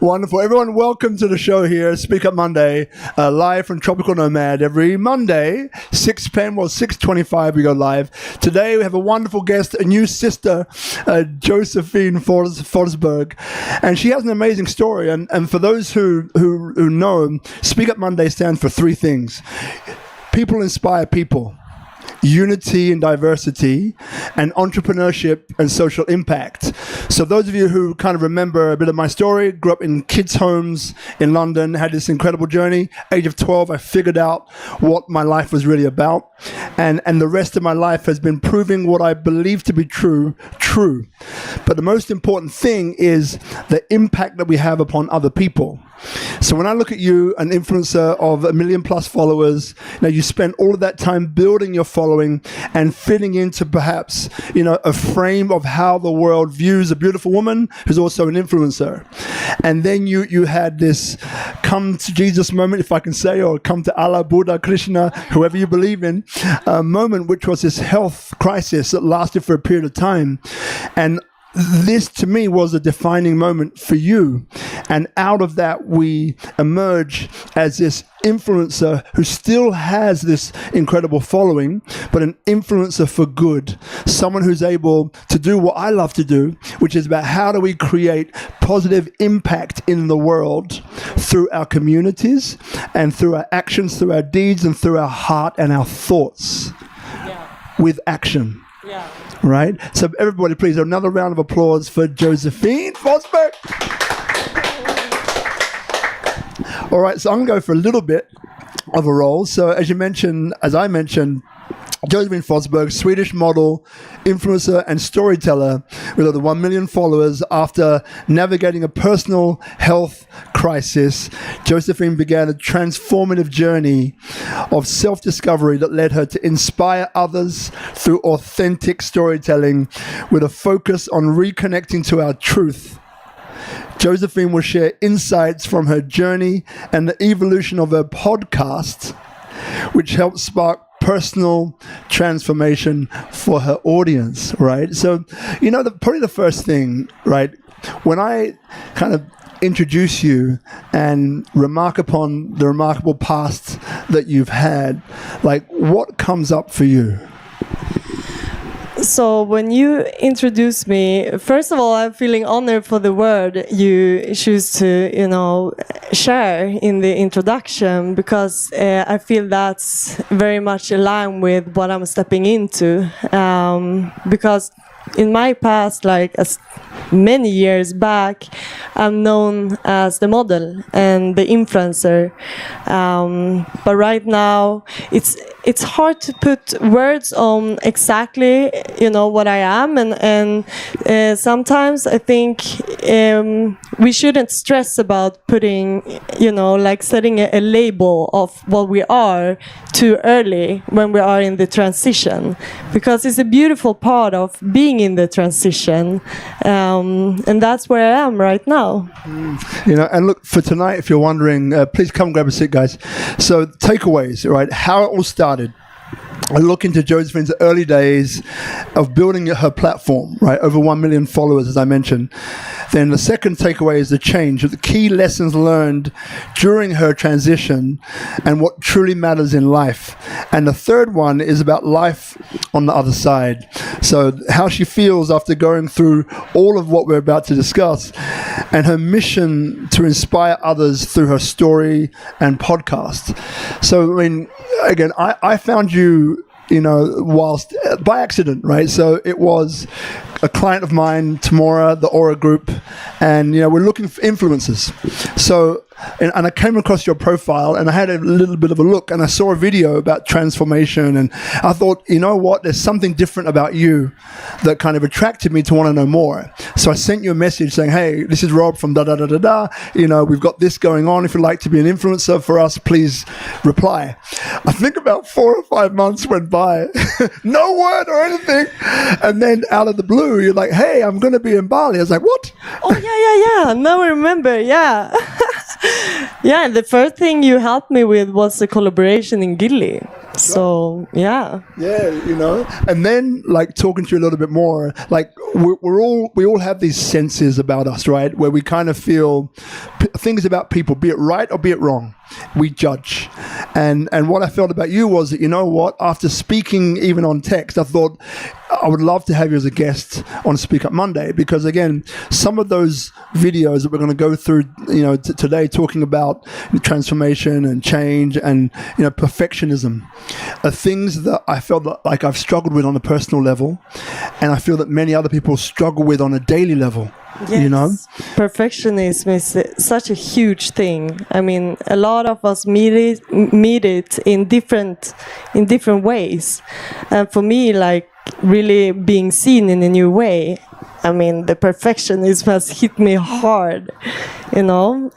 Wonderful. Everyone, welcome to the show here, Speak Up Monday, live from Tropical Nomad. Every Monday, 6 p.m. or 6:25, we go live. Today, we have a wonderful guest, a new sister, Josefine Forsberg. And she has an amazing story. And for those who know, Speak Up Monday stands for three things. People inspire people. Unity and diversity, and entrepreneurship and social impact. So those of you who kind of remember a bit of my story, grew up in kids' homes in London, had this incredible journey. Age of 12, I figured out what my life was really about. And the rest of my life has been proving what I believe to be true. But the most important thing is the impact that we have upon other people. So when I look at you, an influencer of 1 million plus followers, now you spend all of that time building your following and fitting into perhaps, a frame of how the world views a beautiful woman who's also an influencer. And then you had this come to Jesus moment, if I can say, or come to Allah, Buddha, Krishna, whoever you believe in, moment, which was this health crisis that lasted for a period of time. And this, to me, was a defining moment for you. And out of that, we emerge as this influencer who still has this incredible following, but an influencer for good. Someone who's able to do what I love to do, which is about how do we create positive impact in the world through our communities and through our actions, through our deeds, and through our heart and our thoughts with action. Yeah. Right? So everybody, please, another round of applause for Josefine Forsberg. All right, so I'm going to go for a little bit of a role. So as I mentioned, Josefine Forsberg, Swedish model, influencer, and storyteller with over 1 million followers. After navigating a personal health crisis, Josefine began a transformative journey of self-discovery that led her to inspire others through authentic storytelling with a focus on reconnecting to our truth. Josefine will share insights from her journey and the evolution of her podcast, which helps spark personal transformation for her audience, right? So, probably the first thing, right, when I kind of introduce you and remark upon the remarkable past that you've had, like, what comes up for you? So when you introduce me, first of all, I'm feeling honored for the word you choose to, share in the introduction, because I feel that's very much aligned with what I'm stepping into. Because in my past, like as many years back, I'm known as the model and the influencer. But right now, it's hard to put words on exactly, what I am, and sometimes I think we shouldn't stress about putting, setting a label of what we are too early when we are in the transition, because it's a beautiful part of being in the transition, and that's where I am right now. And look, for tonight, if you're wondering, please come grab a seat, guys. So takeaways, right? How it all started. I look into Josephine's early days of building her platform, right? Over 1 million followers, as I mentioned. Then the second takeaway is the change, the key lessons learned during her transition and what truly matters in life. And the third one is about life on the other side. So how she feels after going through all of what we're about to discuss, and her mission to inspire others through her story and podcast. So, again, I found you, whilst by accident, right? So it was a client of mine, Tamora, the Aura Group, and we're looking for influencers. So, and I came across your profile, and I had a little bit of a look, and I saw a video about transformation, and I thought, there's something different about you that kind of attracted me to want to know more. So I sent you a message saying, hey, this is Rob from da-da-da-da-da, we've got this going on. If you'd like to be an influencer for us, please reply. I think about 4 or 5 months went by, no word or anything, and then out of the blue, you're like, hey, I'm going to be in Bali. I was like, what? Oh, yeah. Now I remember, Yeah, the first thing you helped me with was a collaboration in Gilly. So yeah, you know, and then like talking to you a little bit more, like we all have these senses about us, right? Where we kind of feel things about people, be it right or be it wrong, we judge. And what I felt about you was that, you know what, after speaking even on text, I thought I would love to have you as a guest on SpeakuP Monday, because again, some of those videos that we're going to go through, you know, today, talking about transformation and change and, you know, perfectionism, are things that I felt that like I've struggled with on a personal level, and I feel that many other people struggle with on a daily level. yes. You know, Perfectionism is such a huge thing. I mean, a lot of us meet it in different ways, and for me, like really being seen in a new way, I mean, the perfectionism has hit me hard, you know,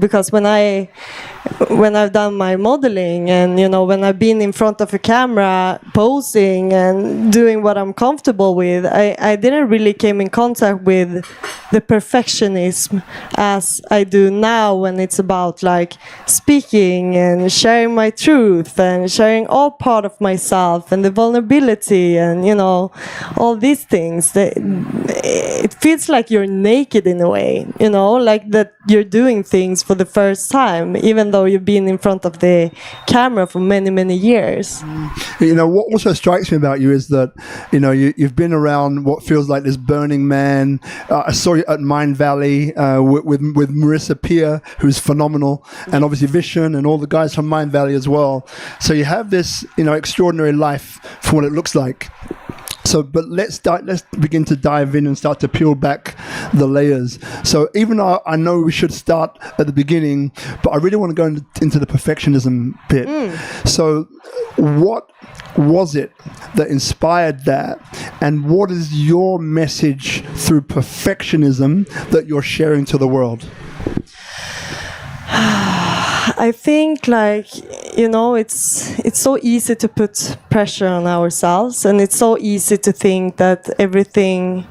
because when I've done my modeling, and, you know, when I've been in front of a camera posing and doing what I'm comfortable with, I didn't really came in contact with the perfectionism as I do now, when it's about like speaking and sharing my truth and sharing all part of myself and the vulnerability and, you know, all these things. It feels like you're naked in a way, you know, like that you're doing things for the first time, even though you've been in front of the camera for many, many years. You know, what also strikes me about you is that, you know, you've been around what feels like this Burning Man. I saw you at Mind Valley with Marissa Peer, who's phenomenal, and obviously Vishen and all the guys from Mind Valley as well. So you have this, you know, extraordinary life for what it looks like. So, but let's begin to dive in and start to peel back the layers. So even though I know we should start at the beginning, but I really want to go into the perfectionism bit. So what was it that inspired that? And what is your message through perfectionism that you're sharing to the world? I think, like, you know, it's so easy to put pressure on ourselves, and it's so easy to think that everything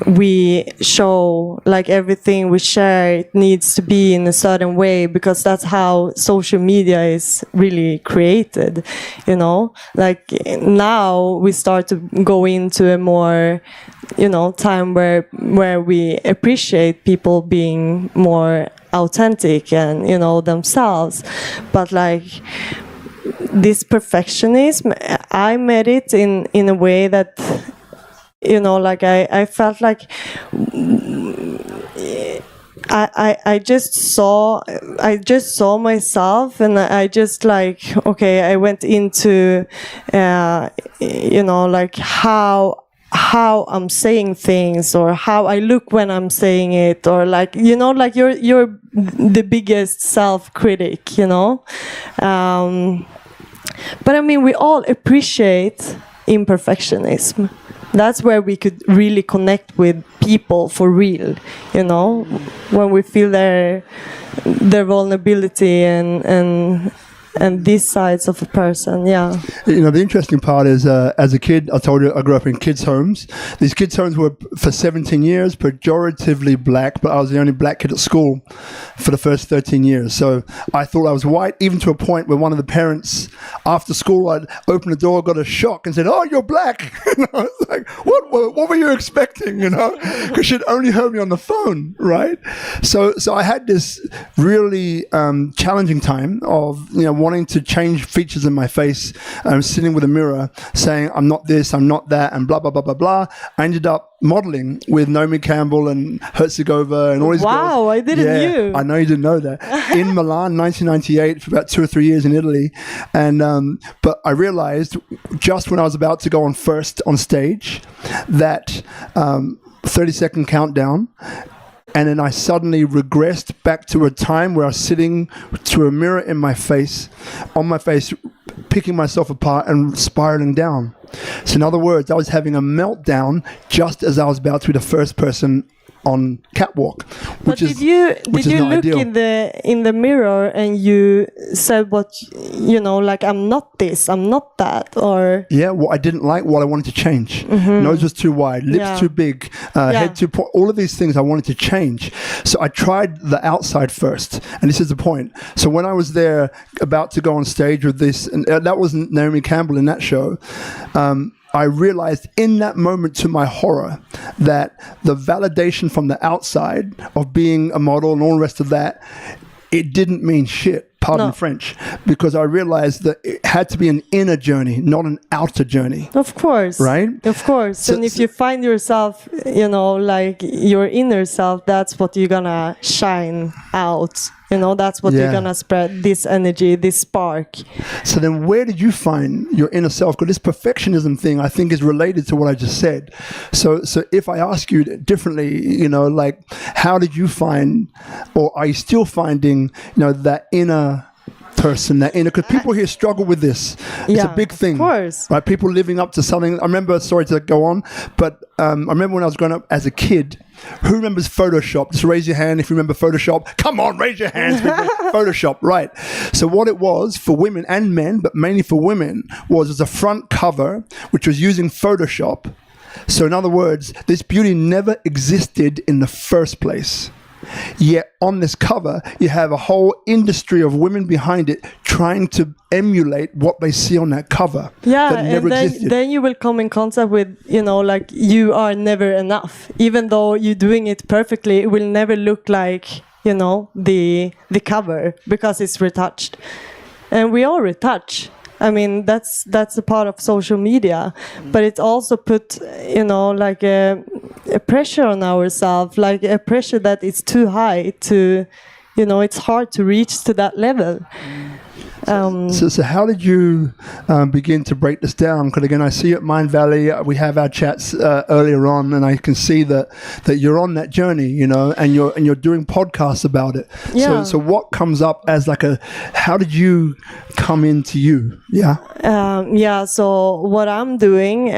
we show, like everything we share, it needs to be in a certain way, because that's how social media is really created, you know. Like now we start to go into a more, you know, time where we appreciate people being more authentic and, you know, themselves. But like this perfectionism, I met it in a way that, you know, like I felt like I just saw myself, and I just like, okay, I went into you know, like how I'm saying things, or how I look when I'm saying it, or like, you know, like you're the biggest self-critic, you know. But I mean, we all appreciate imperfectionism. That's where we could really connect with people for real, you know, when we feel their vulnerability and these sides of a person. Yeah. You know, the interesting part is, as a kid, I told you I grew up in kids' homes. These kids' homes were for 17 years pejoratively black, but I was the only black kid at school for the first 13 years. So I thought I was white, even to a point where one of the parents, after school, I'd open the door, got a shock, and said, "Oh, you're black." You know, it's like, what were you expecting? You know, because she'd only heard me on the phone, right? So I had this really challenging time of, you know, wanting to change features in my face. I'm sitting with a mirror saying, I'm not this, I'm not that, and blah, blah, blah, blah, blah. I ended up modeling with Naomi Campbell and Herzegovina and all these girls. Wow, I didn't know. I know you didn't know that. In Milan, 1998, for about 2 or 3 years in Italy. And but I realized just when I was about to go on first on stage that 30-second countdown, and then I suddenly regressed back to a time where I was sitting to a mirror in my face, on my face, picking myself apart and spiraling down. So in other words, I was having a meltdown just as I was about to be the first person on catwalk, which is did you look ideal. in the mirror and you said, what, you know, like, I'm not this, I'm not that, or what I didn't like, what I wanted to change. Nose was too wide, lips too big, head too all of these things I wanted to change. So I tried the outside first, and this is the point. So when I was there about to go on stage with this, and that wasn't Naomi Campbell in that show, I realized in that moment, to my horror, that the validation from the outside of being a model and all the rest of that, it didn't mean shit. Pardon French, because I realized that it had to be an inner journey, not an outer journey. Of course. Right? Of course. So, and if you find yourself, like your inner self, that's what you're gonna shine out. That's what you're gonna spread, this energy, this spark. So then where did you find your inner self? Because this perfectionism thing, I think, is related to what I just said. So if I ask you differently, like, how did you find, or are you still finding, that inner person, that inner, because people here struggle with this. It's a big thing. Of course. Right? People living up to something. I remember, sorry to go on, but I remember when I was growing up as a kid, who remembers Photoshop? Just raise your hand if you remember Photoshop. Come on, raise your hands. Photoshop, right. So what it was for women and men, but mainly for women, was a front cover, which was using Photoshop. So in other words, this beauty never existed in the first place. Yet on this cover, you have a whole industry of women behind it trying to emulate what they see on that cover. Yeah, that never existed. Then you will come in contact with, like, you are never enough. Even though you're doing it perfectly, it will never look like, the cover, because it's retouched. And we all retouch. I mean, that's a part of social media, but it also put, like a pressure on ourselves, like a pressure that is too high to, it's hard to reach to that level. So how did you begin to break this down? Because again, I see at Mind Valley, we have our chats earlier on, and I can see that you're on that journey, and you're doing podcasts about it. Yeah. So what comes up as like how did you come into you? Yeah. So what I'm doing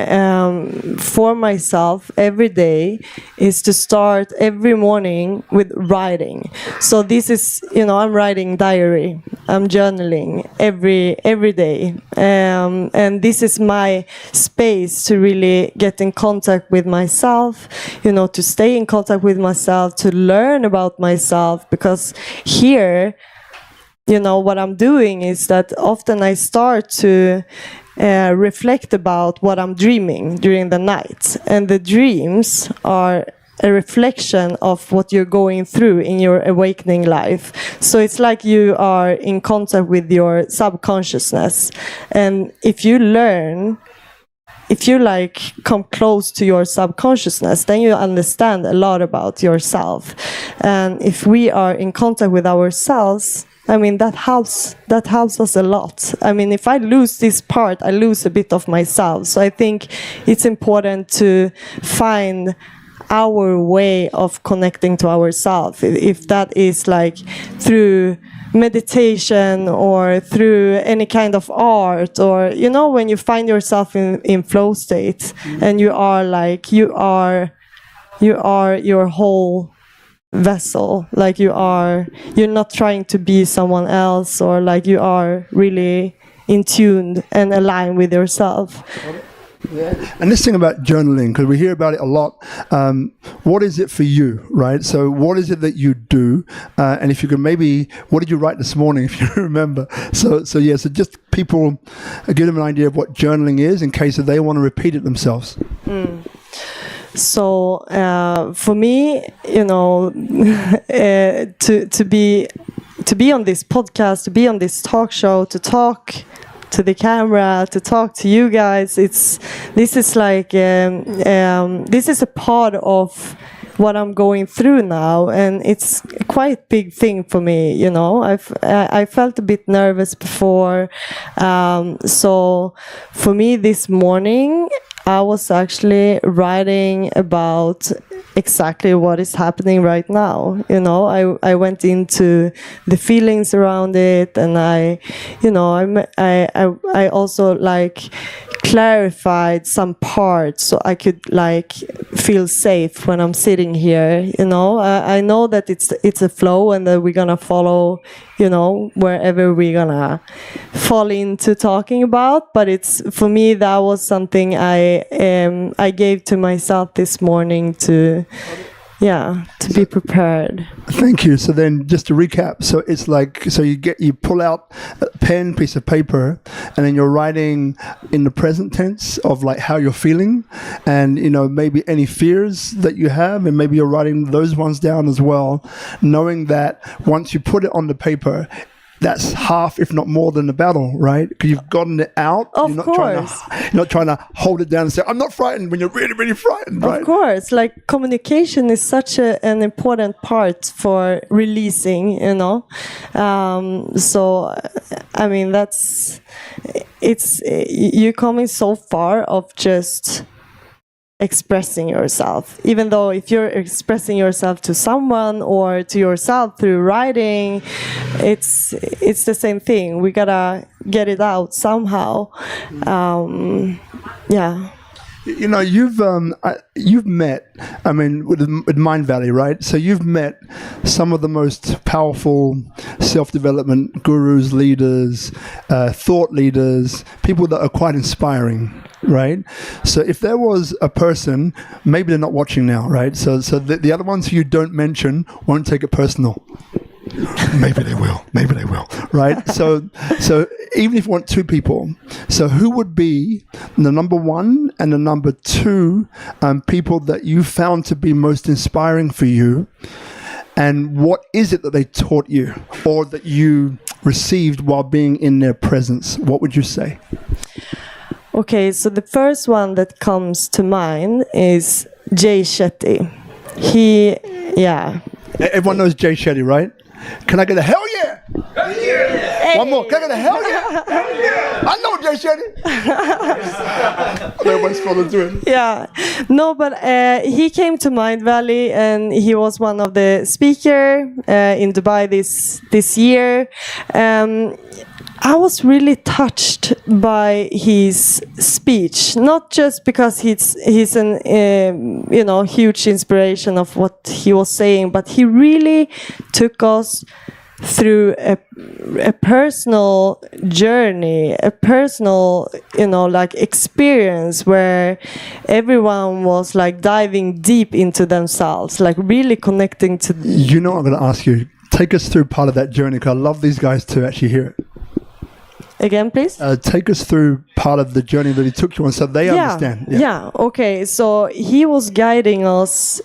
for myself every day is to start every morning with writing. So this is, I'm writing diary. I'm journaling every day, and this is my space to really get in contact with myself, to stay in contact with myself, to learn about myself, because here, what I'm doing is that often I start to reflect about what I'm dreaming during the night, and the dreams are a reflection of what you're going through in your awakening life. So it's like you are in contact with your subconsciousness. And if you come close to your subconsciousness, then you understand a lot about yourself. And if we are in contact with ourselves, I mean, that helps us a lot. I mean, if I lose this part, I lose a bit of myself. So I think it's important to find our way of connecting to ourselves, if that is like through meditation or through any kind of art, or when you find yourself in flow state, and you are your whole vessel, like you're not trying to be someone else, or like you are really in tune and aligned with yourself. Yeah. And this thing about journaling, because we hear about it a lot, what is it for you, right? So what is it that you do? And if you can maybe, what did you write this morning, if you remember? So just people, give them an idea of what journaling is in case that they want to repeat it themselves. So for me, to be on this podcast, to be on this talk show, to talk to the camera, to talk to you guys, this is a part of what I'm going through now, and it's a quite big thing for me. I felt a bit nervous before, so for me this morning I was actually writing about exactly what is happening right now. I went into the feelings around it, and I also clarified some parts so I could feel safe when I'm sitting here. I know that it's a flow, and that we're gonna follow wherever we're gonna fall into talking about, but for me that was something I gave to myself this morning to to be prepared. Thank you. So then, just to recap, so it's like, so you pull out a pen, piece of paper, and then you're writing in the present tense of like how you're feeling, and maybe any fears that you have, and maybe you're writing those ones down as well, knowing that once you put it on the paper, that's half, if not more, than the battle, right? Because you've gotten it out. Of course. You're not trying to hold it down and say, I'm not frightened, when you're really, really frightened, right? Of course. Like, communication is such an important part for releasing, So, I mean, you're coming so far of just expressing yourself, even though if you're expressing yourself to someone or to yourself through writing, it's the same thing. We gotta get it out somehow. You've met, I mean, with Mind Valley, right? So you've met some of the most powerful self-development gurus, leaders, thought leaders, people that are quite inspiring, right? So if there was a person, maybe they're not watching now, right? So the other ones who you don't mention won't take it personal. Maybe they will, right? So even if you want two people, so who would be the number one and the number two people that you found to be most inspiring for you, and what is it that they taught you or that you received while being in their presence? What would you say? Okay, so the first one that comes to mind is Jay Shetty. Everyone knows Jay Shetty, right? Can I get a hell yeah? Hell yeah! Hey. One more. Can I get a hell yeah? Hell yeah! I know Jay Shetty. Everyone's following through. Yeah. No, but he came to Mind Valley, and he was one of the speakers in Dubai this year. I was really touched by his speech, not just because he's an huge inspiration of what he was saying, but he really took us through a personal journey, a personal experience where everyone was like diving deep into themselves, like really connecting to. I'm going to ask you, take us through part of that journey, because I love these guys to actually hear it. Again, please? Take us through part of the journey that he took you on so they understand. Yeah, okay. So he was guiding us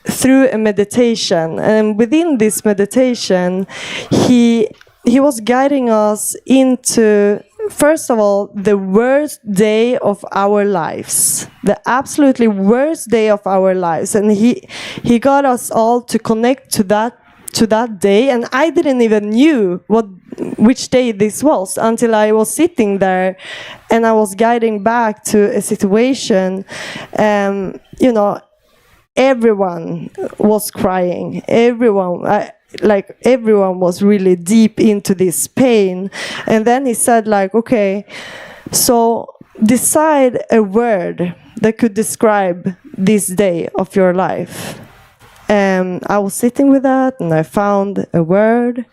through a meditation. And within this meditation, he was guiding us into, first of all, the worst day of our lives. The absolutely worst day of our lives. And he got us all to connect to that day, and I didn't even knew which day this was until I was sitting there and I was guiding back to a situation. Everyone was crying. Everyone was really deep into this pain. And then he said, like, okay, so decide a word that could describe this day of your life. And I was sitting with that, and I found a word.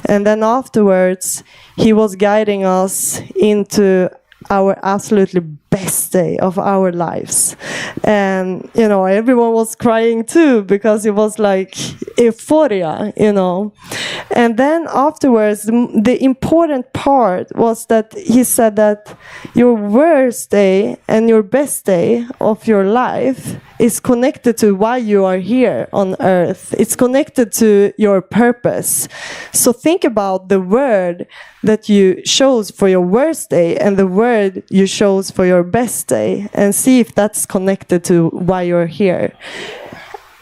And then afterwards, he was guiding us into our absolutely best day of our lives. And, everyone was crying too, because it was like euphoria, And then afterwards, the important part was that he said that your worst day and your best day of your life is connected to why you are here on earth. It's connected to your purpose. So think about the word that you chose for your worst day and the word you chose for your best day, and see if that's connected to why you're here.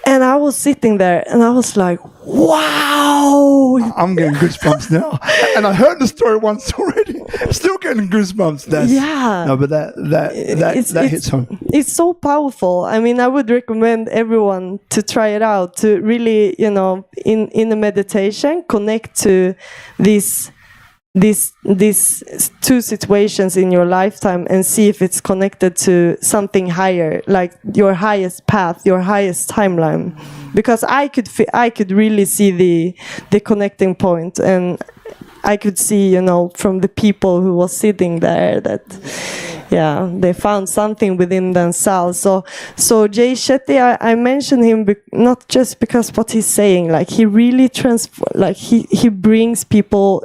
And I was sitting there and I was like, wow! I'm getting goosebumps now. And I heard the story once already. Still getting goosebumps. No, but that hits home. It's so powerful. I mean, I would recommend everyone to try it out, to really, in a meditation, connect to these two situations in your lifetime and see if it's connected to something higher, like your highest path, your highest timeline. Because I could really see the connecting point, and I could see, from the people who was sitting there that they found something within themselves. So Jay Shetty, I mentioned him not just because what he's saying, like he really he brings people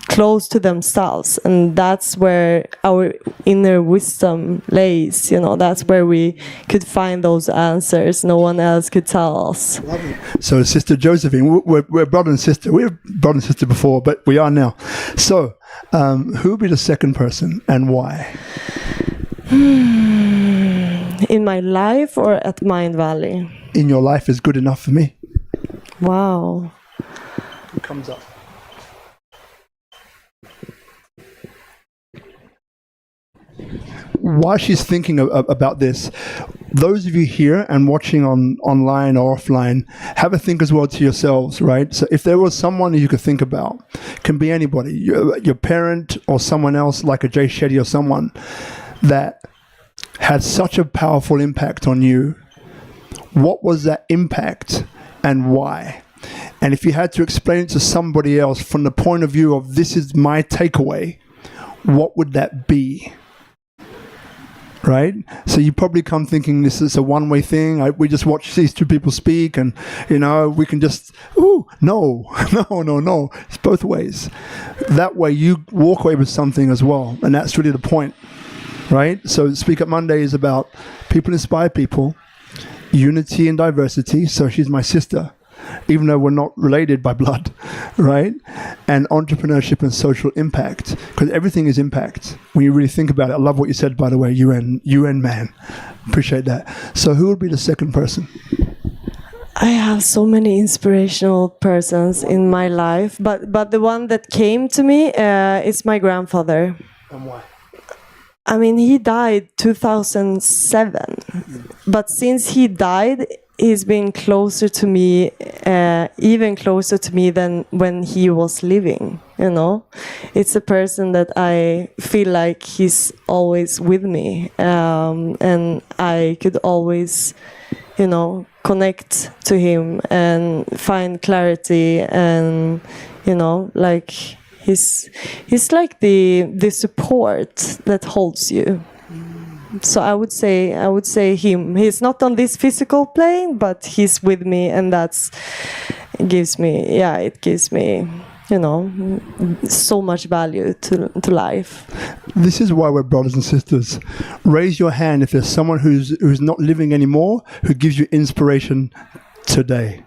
close to themselves, and that's where our inner wisdom lays. That's where we could find those answers no one else could tell us. So Sister Josephine, we're brother and sister. We were brother and sister before, but we are now. So who would be the second person and why? In my life or at Mind Valley? In your life is good enough for me. Wow. Who comes up? While she's thinking about this, those of you here and watching online or offline, have a think as well to yourselves, right? So if there was someone you could think about, can be anybody, your parent or someone else like a Jay Shetty or someone that had such a powerful impact on you, what was that impact and why? And if you had to explain it to somebody else from the point of view of this is my takeaway, what would that be? Right? So you probably come thinking this is a one-way thing. We just watch these two people speak and, we can just, no. It's both ways. That way you walk away with something as well. And that's really the point, right? So Speak Up Monday is about people inspire people, unity and diversity. So she's my sister, even though we're not related by blood, right? And entrepreneurship and social impact, because everything is impact when you really think about it. I love what you said, by the way, UN man. Appreciate that. So who would be the second person? I have so many inspirational persons in my life, but the one that came to me is my grandfather. And why? I mean, he died 2007, but since he died, he's been closer to me, even closer to me than when he was living, It's a person that I feel like he's always with me, and I could always, connect to him and find clarity and, like he's like the support that holds you. So I would say him. He's not on this physical plane, but he's with me, and it gives me, so much value to life. This is why we're brothers and sisters. Raise your hand if there's someone who's not living anymore who gives you inspiration today.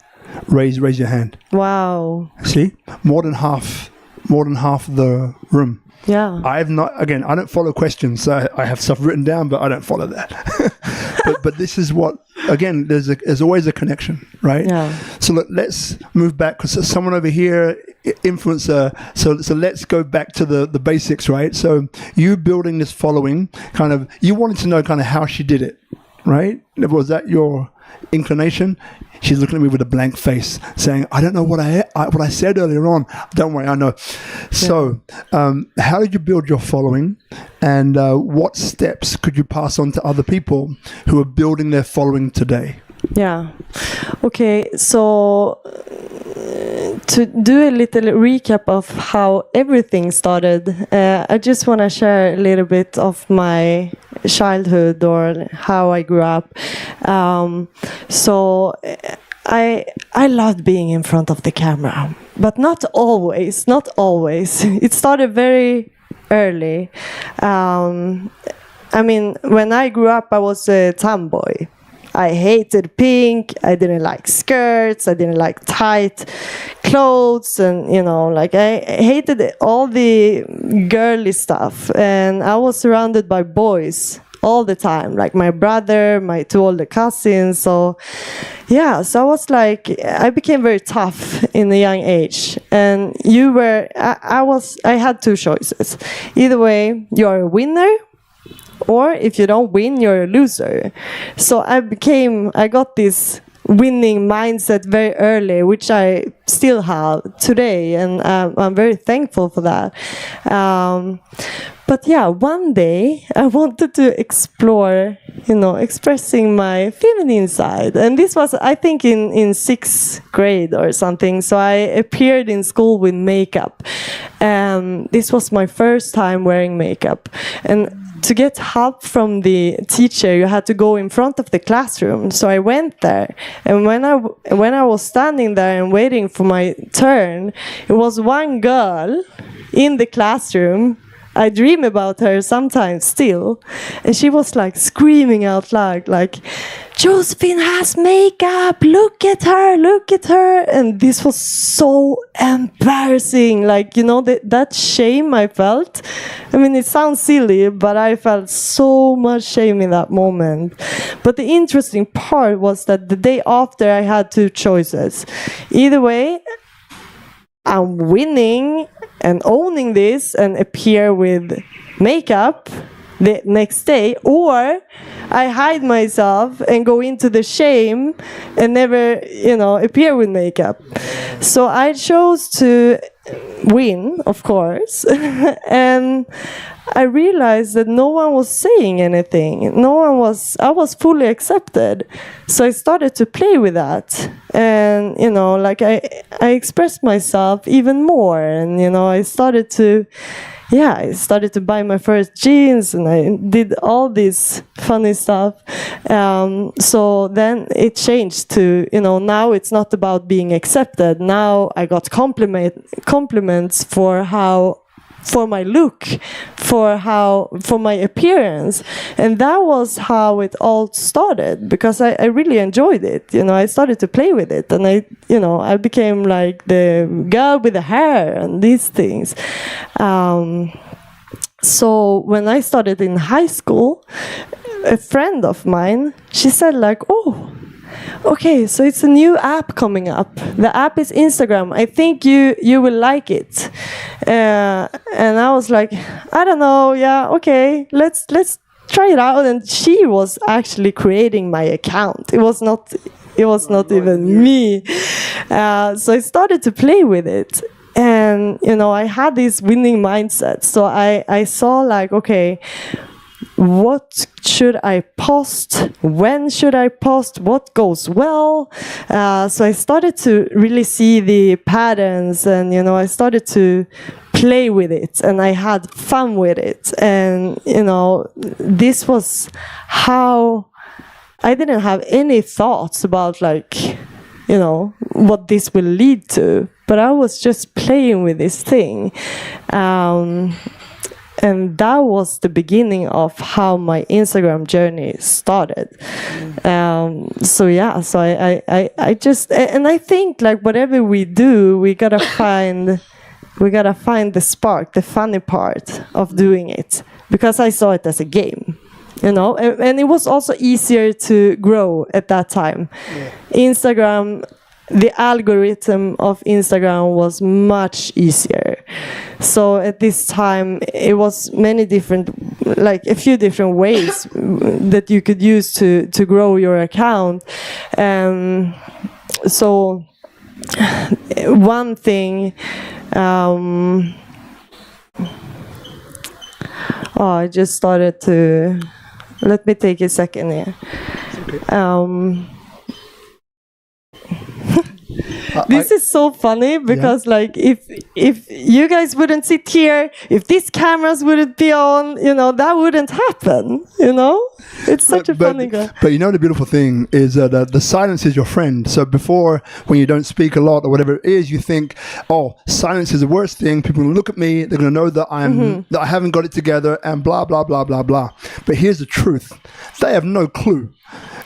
Raise your hand. Wow. See, more than half the room. Yeah. I don't follow questions. I have stuff written down, but I don't follow that. but this is what, again, there's always a connection, right? Yeah. So let's move back, because there's someone over here, influencer. So let's go back to the basics, right? So you building this following, you wanted to know how she did it, right? Was that your inclination? She's looking at me with a blank face, saying, "I don't know what I said earlier on." Don't worry, I know. So, how did you build your following, and what steps could you pass on to other people who are building their following today? Yeah. Okay. So, to do a little recap of how everything started, I just want to share a little bit of my childhood or how I grew up. So I loved being in front of the camera, but not always. It started very early. I mean, when I grew up, I was a tomboy. I hated pink. I didn't like skirts. I didn't like tight clothes, and I hated all the girly stuff. And I was surrounded by boys all the time, like my brother, my two older cousins. So I was like, I became very tough in a young age. And I had two choices. Either way, you're a winner, or if you don't win, you're a loser. So I got this winning mindset very early, which I still have today, and I'm very thankful for that. But yeah, one day I wanted to explore, expressing my feminine side. And this was, I think, in 6th grade or something. So I appeared in school with makeup. And this was my first time wearing makeup. And to get help from the teacher, you had to go in front of the classroom. So I went there. And when I was standing there and waiting for my turn, it was one girl in the classroom. I dream about her sometimes still. And she was like screaming out loud, like, Josefine has makeup, look at her. And this was so embarrassing. Like, that shame I felt. I mean, it sounds silly, but I felt so much shame in that moment. But the interesting part was that the day after I had 2 choices. Either way, I'm winning and owning this and appear with makeup the next day, or I hide myself and go into the shame and never, appear with makeup. So I chose to win, of course, and I realized that no one was saying anything. I was fully accepted. So I started to play with that. And, I expressed myself even more. And, I started to buy my first jeans, and I did all this funny stuff. So then it changed to, now it's not about being accepted. Now I got compliments for my look, for my appearance. And that was how it all started, because I really enjoyed it. I started to play with it, and I became like the girl with the hair and these things. So when I started in high school, a friend of mine, she said like, oh, okay, so it's a new app coming up. The app is Instagram. I think you will like it. And I was like, I don't know. Yeah, okay, let's try it out. And she was actually creating my account. It was not even me. So I started to play with it. And, I had this winning mindset. So I saw like, okay, what should I post? When should I post? What goes well? So I started to really see the patterns, and, I started to play with it, and I had fun with it. And, this was how I didn't have any thoughts about like, what this will lead to. But I was just playing with this thing. And that was the beginning of how my Instagram journey started. So I just, and I think like whatever we do, we gotta find the spark, the funny part of doing it, because I saw it as a game. And it was also easier to grow at that time. Yeah. Instagram, the algorithm of Instagram was much easier. So at this time, it was a few different ways that you could use to grow your account. So one thing, I just started to, let me take a second here. This is so funny, because like if you guys wouldn't sit here, if these cameras wouldn't be on, that wouldn't happen. It's such a funny guy. But the beautiful thing is that the silence is your friend. So before, when you don't speak a lot or whatever it is, you think, oh, silence is the worst thing. People will look at me, they're going to know that that I haven't got it together, and blah blah blah blah blah. But here's the truth: they have no clue.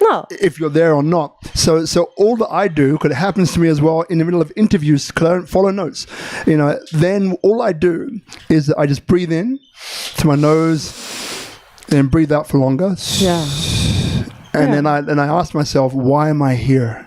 No. If you're there or not. So all that I do, because it happens to me as well in the middle of interviews, because I don't follow notes, then all I do is I just breathe in to my nose, then breathe out for longer. Yeah. And then I ask myself, why am I here?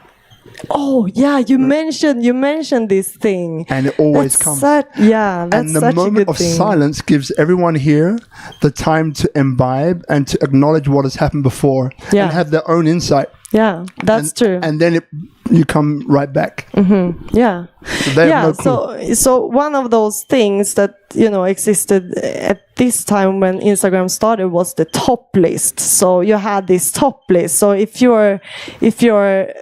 Oh yeah, you mentioned this thing, and it always comes. That's and the such moment a good of thing. silence gives everyone here the time to imbibe and to acknowledge what has happened before, and have their own insight. Yeah, that's true. And then you come right back. Mm-hmm. Yeah. So they have no clue. So one of those things that existed at this time when Instagram started was the top list. So you had this top list. So if your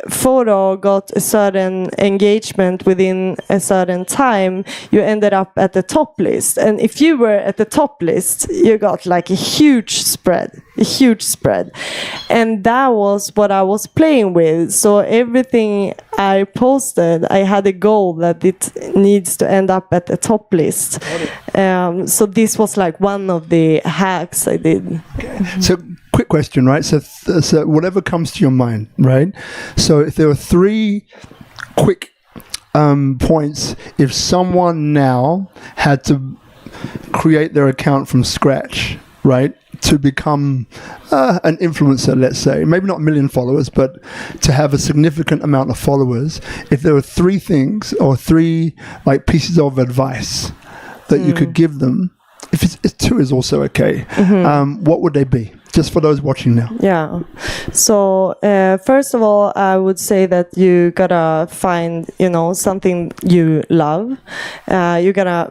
photo got a certain engagement within a certain time, you ended up at the top list. And if you were at the top list, you got like a huge spread. And that was what I was playing with. So everything I posted, I had a goal that it needs to end up at the top list. So this was like one of the hacks I did. Okay. So quick question, right? So whatever comes to your mind, right? So if there were 3 quick points, if someone now had to create their account from scratch, right, to become an influencer, let's say, maybe not a million followers, but to have a significant amount of followers, if there were 3 things or 3 like pieces of advice that you could give them, if it's 2 is also okay, what would they be? Just for those watching now. Yeah. So first of all, I would say that you gotta find, something you love.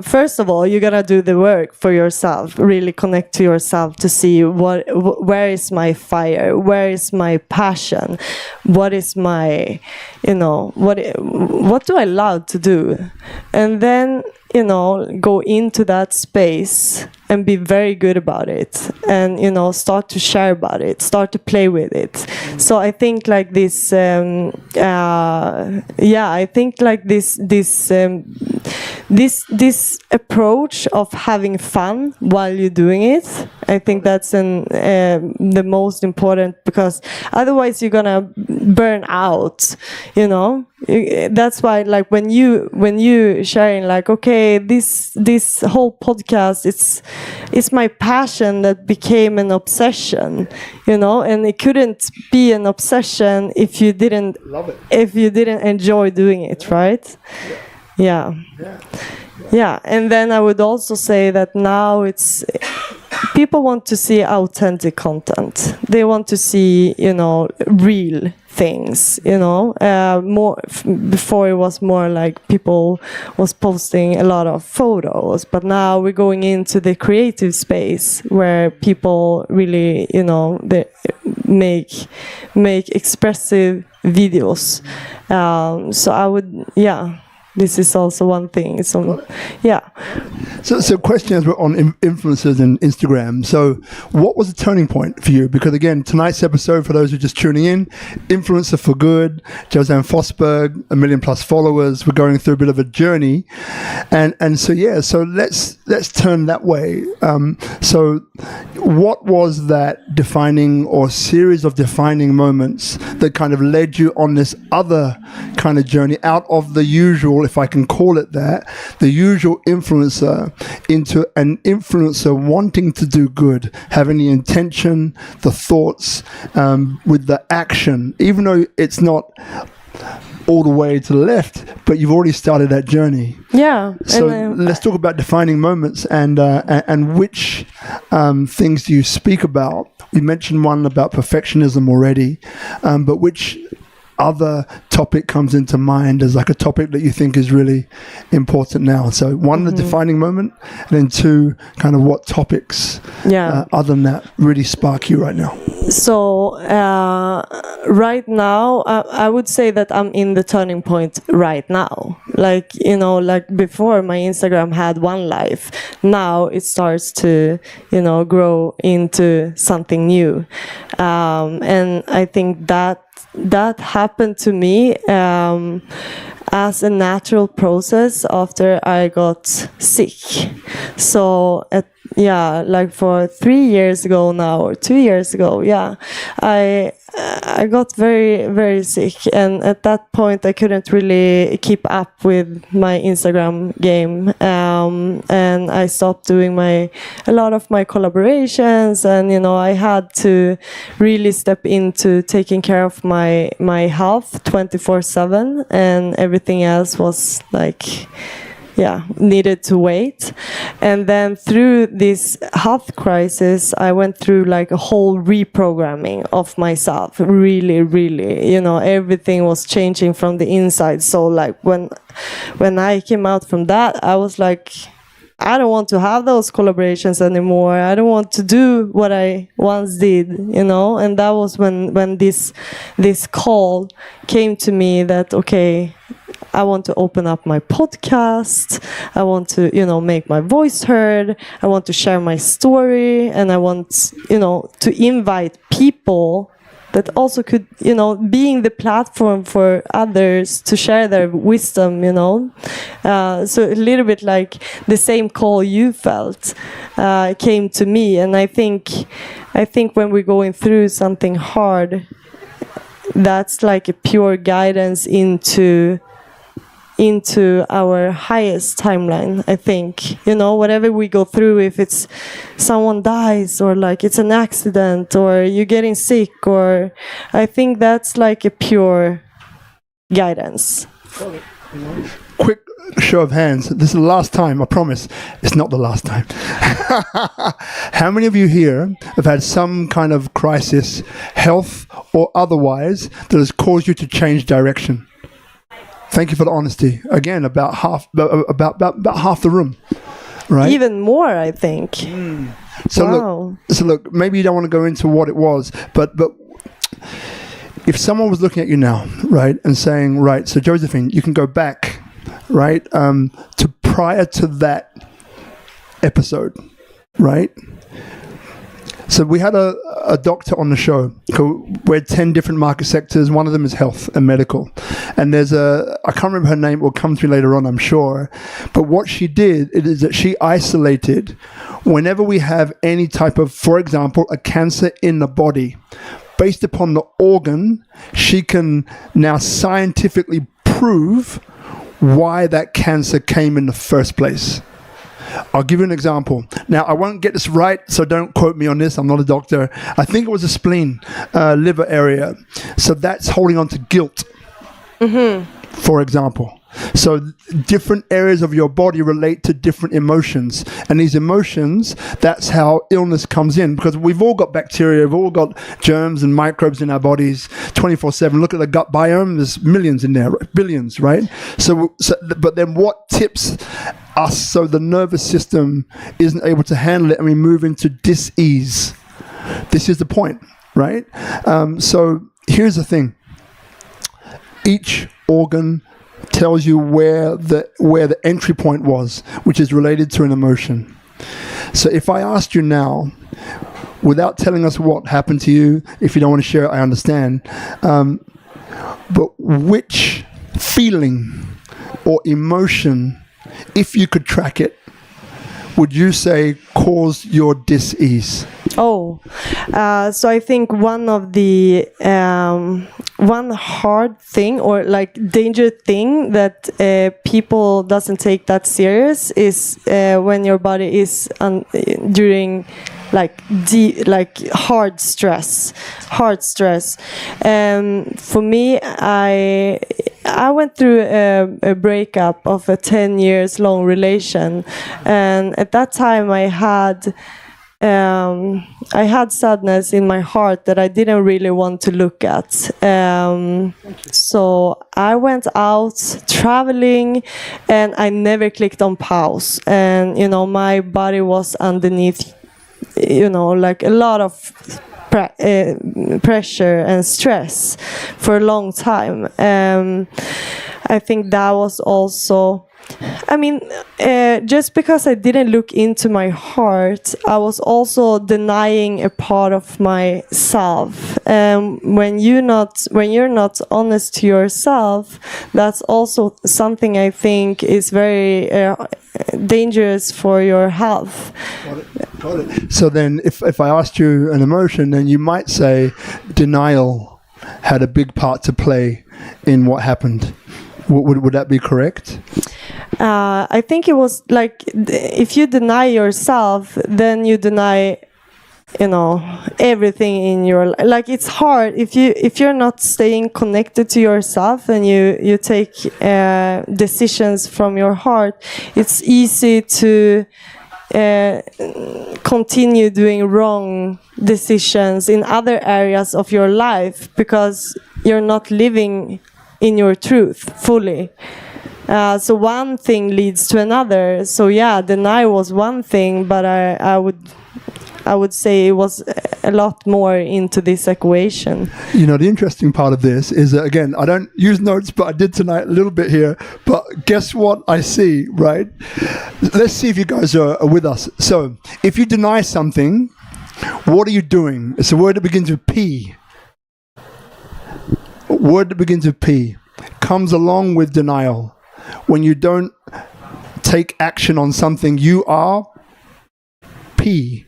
First of all, you gotta do the work for yourself. Really connect to yourself to see where is my fire, where is my passion, what is my, what do I love to do, and then go into that space and be very good about it, and start to share about it, start to play with it. So I think like this this approach of having fun while you're doing it, I think that's the most important, because otherwise you're gonna burn out. That's why, like, when you sharing, like, okay, this whole podcast, it's my passion that became an obsession, and it couldn't be an obsession if you didn't love it, if you didn't enjoy doing it, right? Yeah. And then I would also say that now people want to see authentic content. They want to see, real things, more before it was more like people was posting a lot of photos, but now we're going into the creative space where people really, they make expressive videos. So I would, this is also one thing. So question as we're on influencers and Instagram. So what was the turning point for you? Because again, tonight's episode, for those who are just tuning in, influencer for good, Josefine Forsberg, 1 million+ followers. We're going through a bit of a journey. And so let's turn that way. So what was that defining or series of defining moments that kind of led you on this other kind of journey out of the usual, if I can call it that, the usual influencer, into an influencer wanting to do good, having the intention, the thoughts, with the action, even though it's not all the way to the left, but you've already started that journey. Yeah. So let's talk about defining moments and which things do you speak about? We mentioned one about perfectionism already, but which other topic comes into mind as like a topic that you think is really important now? So one, the defining moment, and then 2, kind of what topics other than that really spark you right now? So right now, I would say that I'm in the turning point right now. Like, like before, my Instagram had one life. Now it starts to, grow into something new. And I think that happened to me as a natural process after I got sick. So like for 3 years ago now, or 2 years ago, I got very, very sick, and at that point I couldn't really keep up with my Instagram game, and I stopped doing a lot of my collaborations, and I had to really step into taking care of my health 24/7, and everything else was like needed to wait. And then through this health crisis, I went through like a whole reprogramming of myself. Really, really, everything was changing from the inside. So like when I came out from that, I was like, I don't want to have those collaborations anymore. I don't want to do what I once did, you know. And that was when this call came to me that, okay, I want to open up my podcast. I want to, you know, make my voice heard. I want to share my story, and I want, you know, to invite people that also could, you know, being the platform for others to share their wisdom, you know. So a little bit like the same call you felt came to me, and I think when we're going through something hard, that's like a pure guidance into our highest timeline. I think, you know, whatever we go through, if it's someone dies or like it's an accident or you're getting sick, or I think that's like a pure guidance. Quick show of hands. This is the last time, I promise. It's not the last time. How many of you here have had some kind of crisis, health or otherwise, that has caused you to change direction? Thank you for the honesty. Again, about half the room, right? Even more, I think. So wow. Look. Maybe you don't want to go into what it was, but if someone was looking at you now, right, and saying, right, so Josefine, you can go back, right, to prior to that episode, right? So we had a doctor on the show. We're 10 different market sectors. One of them is health and medical. And there's I can't remember her name, it will come to me later on, I'm sure. But what she did is that she isolated whenever we have any type of, for example, a cancer in the body, based upon the organ, she can now scientifically prove why that cancer came in the first place. I'll give you an example. Now, I won't get this right, so don't quote me on this. I'm not a doctor. I think it was a spleen, liver area. So that's holding on to guilt, for example. So different areas of your body relate to different emotions. And these emotions, that's how illness comes in. Because we've all got bacteria, we've all got germs and microbes in our bodies 24/7. Look at the gut biome, there's millions in there, billions, right? But then what tips us so the nervous system isn't able to handle it and we move into dis-ease? This is the point, right? So here's the thing. Each organ tells you where the entry point was, which is related to an emotion. So if I asked you now, without telling us what happened to you, if you don't want to share it, I understand, but which feeling or emotion, if you could track it, would you say caused your dis-ease? So I think one of the one hard thing or like danger thing that people doesn't take that serious is when your body is during like hard stress. For me, I went through a breakup of a 10 years long relation, and at that time I had sadness in my heart that I didn't really want to look at. So I went out traveling and I never clicked on pause. And, you know, my body was underneath, you know, like a lot of pressure and stress for a long time. I think that was also, I mean, just because I didn't look into my heart, I was also denying a part of myself. When you're not honest to yourself, that's also something I think is very dangerous for your health. Got it. So then, if I asked you an emotion, then you might say denial had a big part to play in what happened. Would that be correct? I think it was like, if you deny yourself, then you deny, you know, everything in your life. Like, it's hard if you're not staying connected to yourself and you take decisions from your heart. It's easy to continue doing wrong decisions in other areas of your life because you're not living in your truth fully. So one thing leads to another. So yeah, denial was one thing, but I would say it was a lot more into this equation. You know, the interesting part of this is that, again, I don't use notes, but I did tonight a little bit here. But guess what I see, right? Let's see if you guys are with us. So if you deny something, what are you doing? It's a word that begins with P. A word that begins with P comes along with denial. When you don't take action on something, you are P-R-O-S.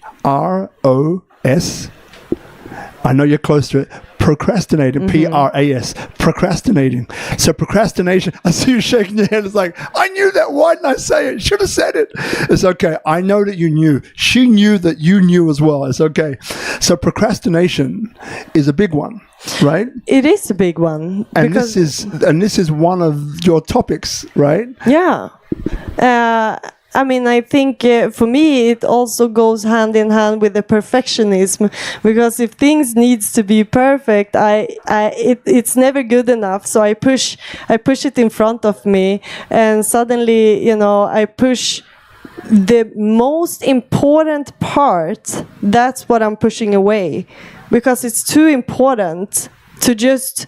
I know you're close to it. Procrastinating. P-R-A-S. Procrastinating. So procrastination, I see you shaking your head. It's like, I knew that. Why didn't I say it? Should have said it. It's okay. I know that you knew. She knew that you knew as well. It's okay. So procrastination is a big one, right? It is a big one. And this is one of your topics, right? Yeah. I mean, I think for me it also goes hand in hand with the perfectionism, because if things needs to be perfect, it's never good enough. So I push it in front of me, and suddenly, you know, I push the most important part. That's what I'm pushing away, because it's too important to just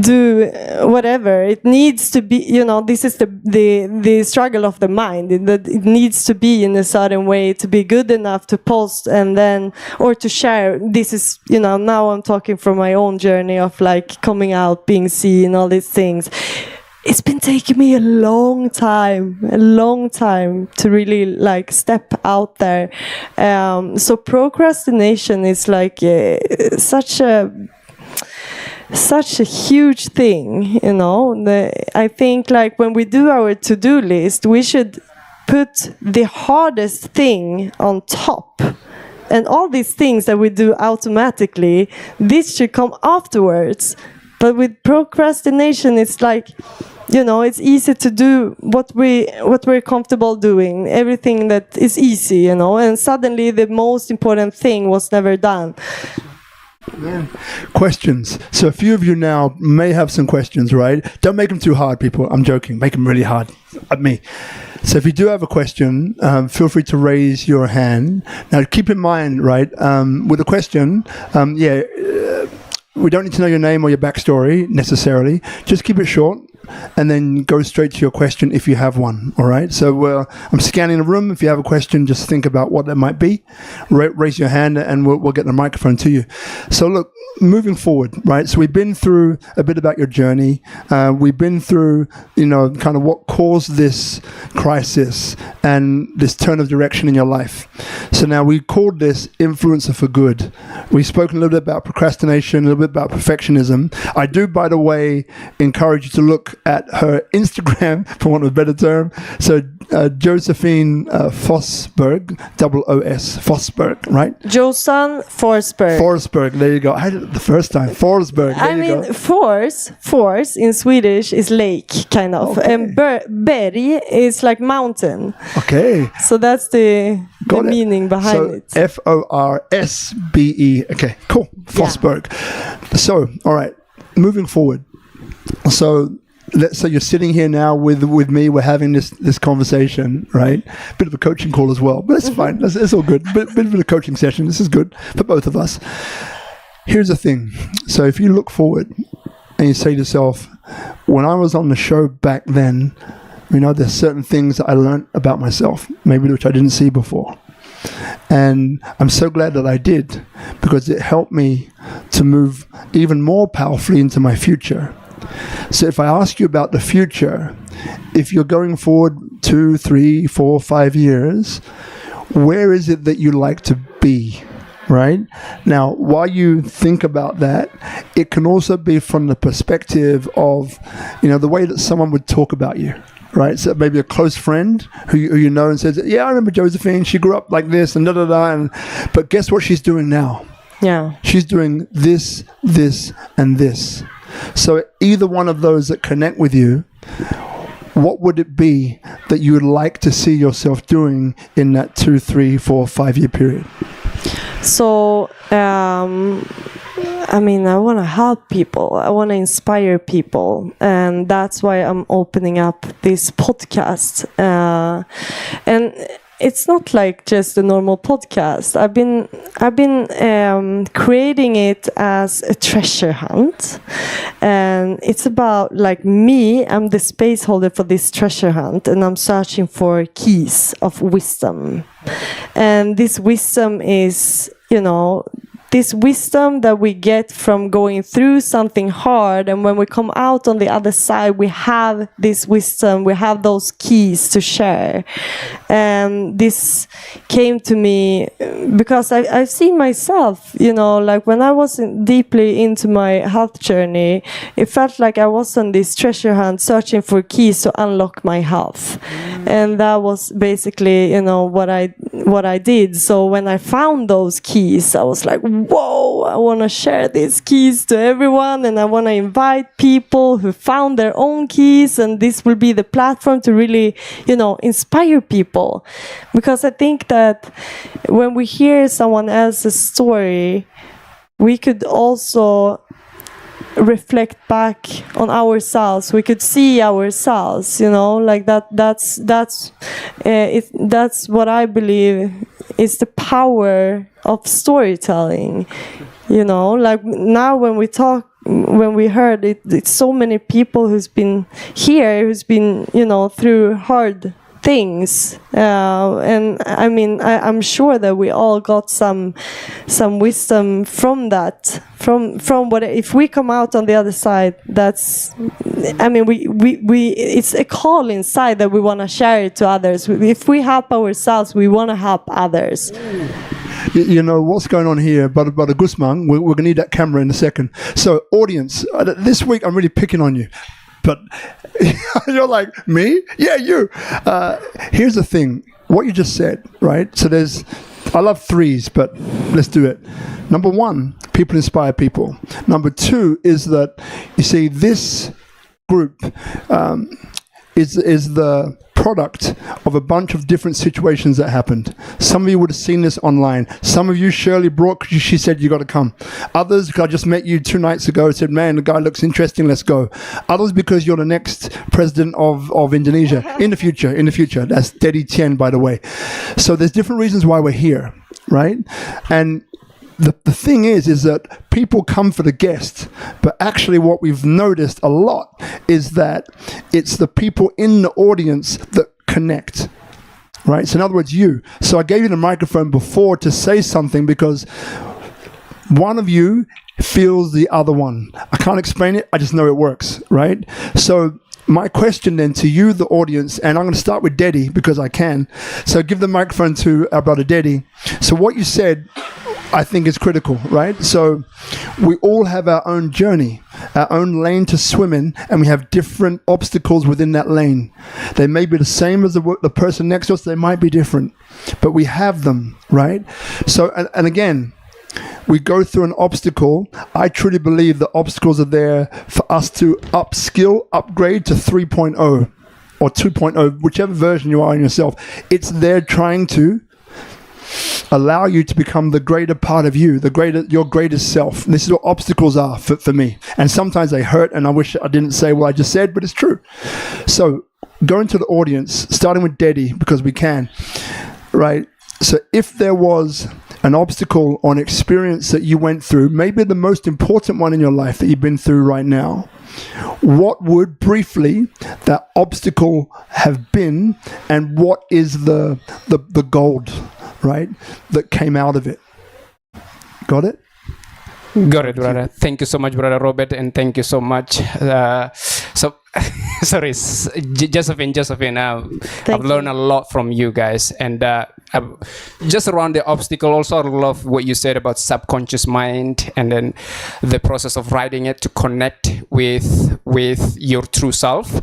do whatever. It needs to be, you know, this is the struggle of the mind, that it needs to be in a certain way to be good enough to post and then, or to share. This is, you know, now I'm talking from my own journey of like coming out, being seen, all these things. It's been taking me a long time to really like step out there. So procrastination is like such a huge thing, you know. I think like when we do our to-do list, we should put the hardest thing on top, and all these things that we do automatically, this should come afterwards. But with procrastination, it's like, you know, it's easy to do what we're comfortable doing, everything that is easy, you know, and suddenly the most important thing was never done. Man. Questions. So a few of you now may have some questions, right? Don't make them too hard, people. I'm joking. Make them really hard at me. So if you do have a question, feel free to raise your hand. Now keep in mind, right, with a question, we don't need to know your name or your backstory necessarily. Just keep it short and then go straight to your question if you have one, all right? So I'm scanning the room. If you have a question, just think about what that might be. Raise your hand and we'll get the microphone to you. So look, moving forward, right? So we've been through a bit about your journey. We've been through, you know, kind of what caused this crisis and this turn of direction in your life. So now we called this Influencer for Good. We've spoken a little bit about procrastination, a little bit about perfectionism. I do, by the way, encourage you to look at her Instagram, for want of a better term. So Josefine Forsberg, O-S, Forsberg, right? Josefine Forsberg. Forsberg, there you go. I did it the first time. Forsberg, there you go. Force in Swedish is lake, kind of. Okay. And berg is like mountain. Okay. So that's the meaning behind it. F-O-R-S-B-E. Okay, cool. Forsberg. Yeah. So, all right, moving forward. So let's say you're sitting here now with me. We're having this conversation, right? Bit of a coaching call as well, but it's fine. It's all good. Bit of a coaching session. This is good for both of us. Here's the thing. So if you look forward and you say to yourself, when I was on the show back then, you know, there's certain things that I learned about myself, maybe which I didn't see before. And I'm so glad that I did, because it helped me to move even more powerfully into my future. So if I ask you about the future, if you're going forward 2, 3, 4, 5 years, where is it that you like to be, right? Now, while you think about that, it can also be from the perspective of, you know, the way that someone would talk about you. Right, so maybe a close friend who you know and says, yeah, I remember Josephine, she grew up like this and da-da-da. But guess what she's doing now? Yeah. She's doing this, this, and this. So either one of those that connect with you, what would it be that you would like to see yourself doing in that 2, 3, 4, 5 year period? So I mean, I want to help people. I want to inspire people, and that's why I'm opening up this podcast. And it's not like just a normal podcast. I've been creating it as a treasure hunt, and it's about like me. I'm the space holder for this treasure hunt, and I'm searching for keys of wisdom. And this wisdom is, this wisdom that we get from going through something hard, and when we come out on the other side, we have this wisdom, we have those keys to share. And this came to me because I've seen myself, like when I was deeply into my health journey, it felt like I was on this treasure hunt searching for keys to unlock my health. And that was basically, what I did. So when I found those keys, I was like, whoa, I want to share these keys to everyone, and I want to invite people who found their own keys, and this will be the platform to really, inspire people. Because I think that when we hear someone else's story, we could also reflect back on ourselves. We could see ourselves, like that's what I believe is the power of storytelling. Like now when we heard it, it's so many people who's been through hard things, and I mean, I'm sure that we all got some wisdom from that, from what, if we come out on the other side, that's, I mean, we it's a call inside that we want to share it to others. If we help ourselves, we want to help others. What's going on here, but Gusman, we're going to need that camera in a second. So audience, this week I'm really picking on you. But you're like, me? Yeah, you. Here's the thing. What you just said, right? So I love threes, but let's do it. Number one, people inspire people. Number two is that, you see, this group is the product of a bunch of different situations that happened. Some of you would have seen this online. Some of you, Shirley brought, she said, you got to come. Others, I just met you 2 nights ago, said, man, the guy looks interesting, let's go. Others, because you're the next president of Indonesia in the future. That's Dedi Tien, by the way. So there's different reasons why we're here, right? And the thing is that people come for the guest, but actually what we've noticed a lot is that it's the people in the audience that connect, right? So in other words, you. So I gave you the microphone before to say something because one of you feels the other one. I can't explain it, I just know it works, right? So my question then to you, the audience, and I'm going to start with Dedi because I can. So give the microphone to our brother Dedi. So what you said, I think is critical, right? So we all have our own journey, our own lane to swim in, and we have different obstacles within that lane. They may be the same as the person next to us, they might be different, but we have them, right? So, and again, we go through an obstacle. I truly believe the obstacles are there for us to upgrade to 3.0 or 2.0, whichever version you are in yourself. It's there trying to allow you to become the greater part of you, your greatest self. And this is what obstacles are for me. And sometimes they hurt, and I wish I didn't say what I just said, but it's true. So going to the audience, starting with Dedi, because we can, right? So if there was an obstacle or an experience that you went through, maybe the most important one in your life that you've been through right now, what would briefly that obstacle have been, and what is the gold, right, that came out of it? Got it? Got it, brother. Thank you so much, brother Robert, and thank you so much. Sorry, Josefine. I've learned a lot from you guys, and just around the obstacle. Also, I love what you said about subconscious mind, and then the process of writing it to connect with your true self.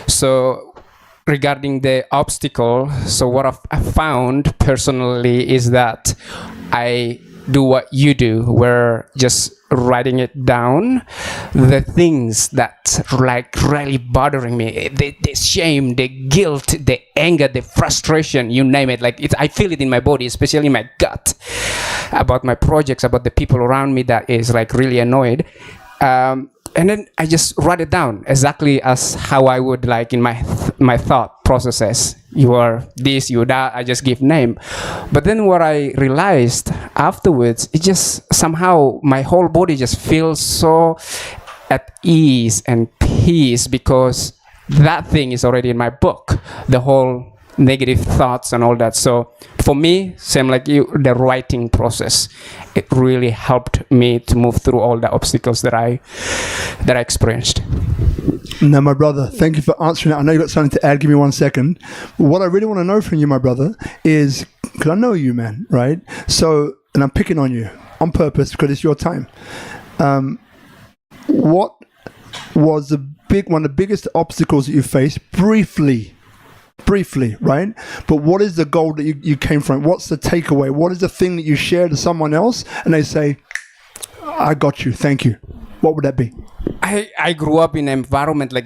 So, regarding the obstacle, so what I've found personally is that I do what you do, where just writing it down, the things that like really bothering me, the shame, the guilt, the anger, the frustration, you name it, like I feel it in my body, especially in my gut. about my projects, about the people around me that is like really annoyed. And then I just write it down exactly as how I would like in my thought processes. You are this, you are that. I just give name. But then what I realized afterwards, it just somehow my whole body just feels so at ease and peace because that thing is already in my book. The whole negative thoughts and all that. So for me, same like you, the writing process, it really helped me to move through all the obstacles that I experienced. Now, my brother, thank you for answering that. I know you got something to add. Give me 1 second. What I really want to know from you, my brother, is because I know you, man, right? So, and I'm picking on you on purpose because it's your time. What was one of the biggest obstacles that you faced briefly, right? But what is the goal that you came from? What's the takeaway? What is the thing that you share to someone else and they say, I got you, thank you? What would that be? I grew up in an environment, like,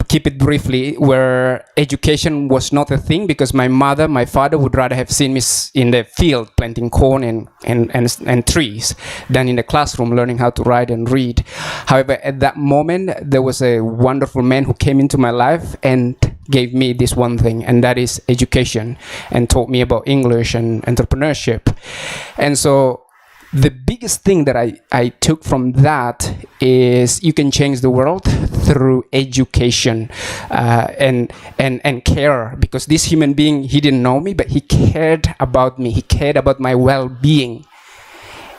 keep it briefly, where education was not a thing because my father would rather have seen me in the field planting corn and trees than in the classroom learning how to write and read. However, at that moment, there was a wonderful man who came into my life and gave me this one thing, and that is education, and taught me about English and entrepreneurship. And so the biggest thing that I took from that is you can change the world through education and care, because this human being, he didn't know me, but he cared about me. He cared about my well-being.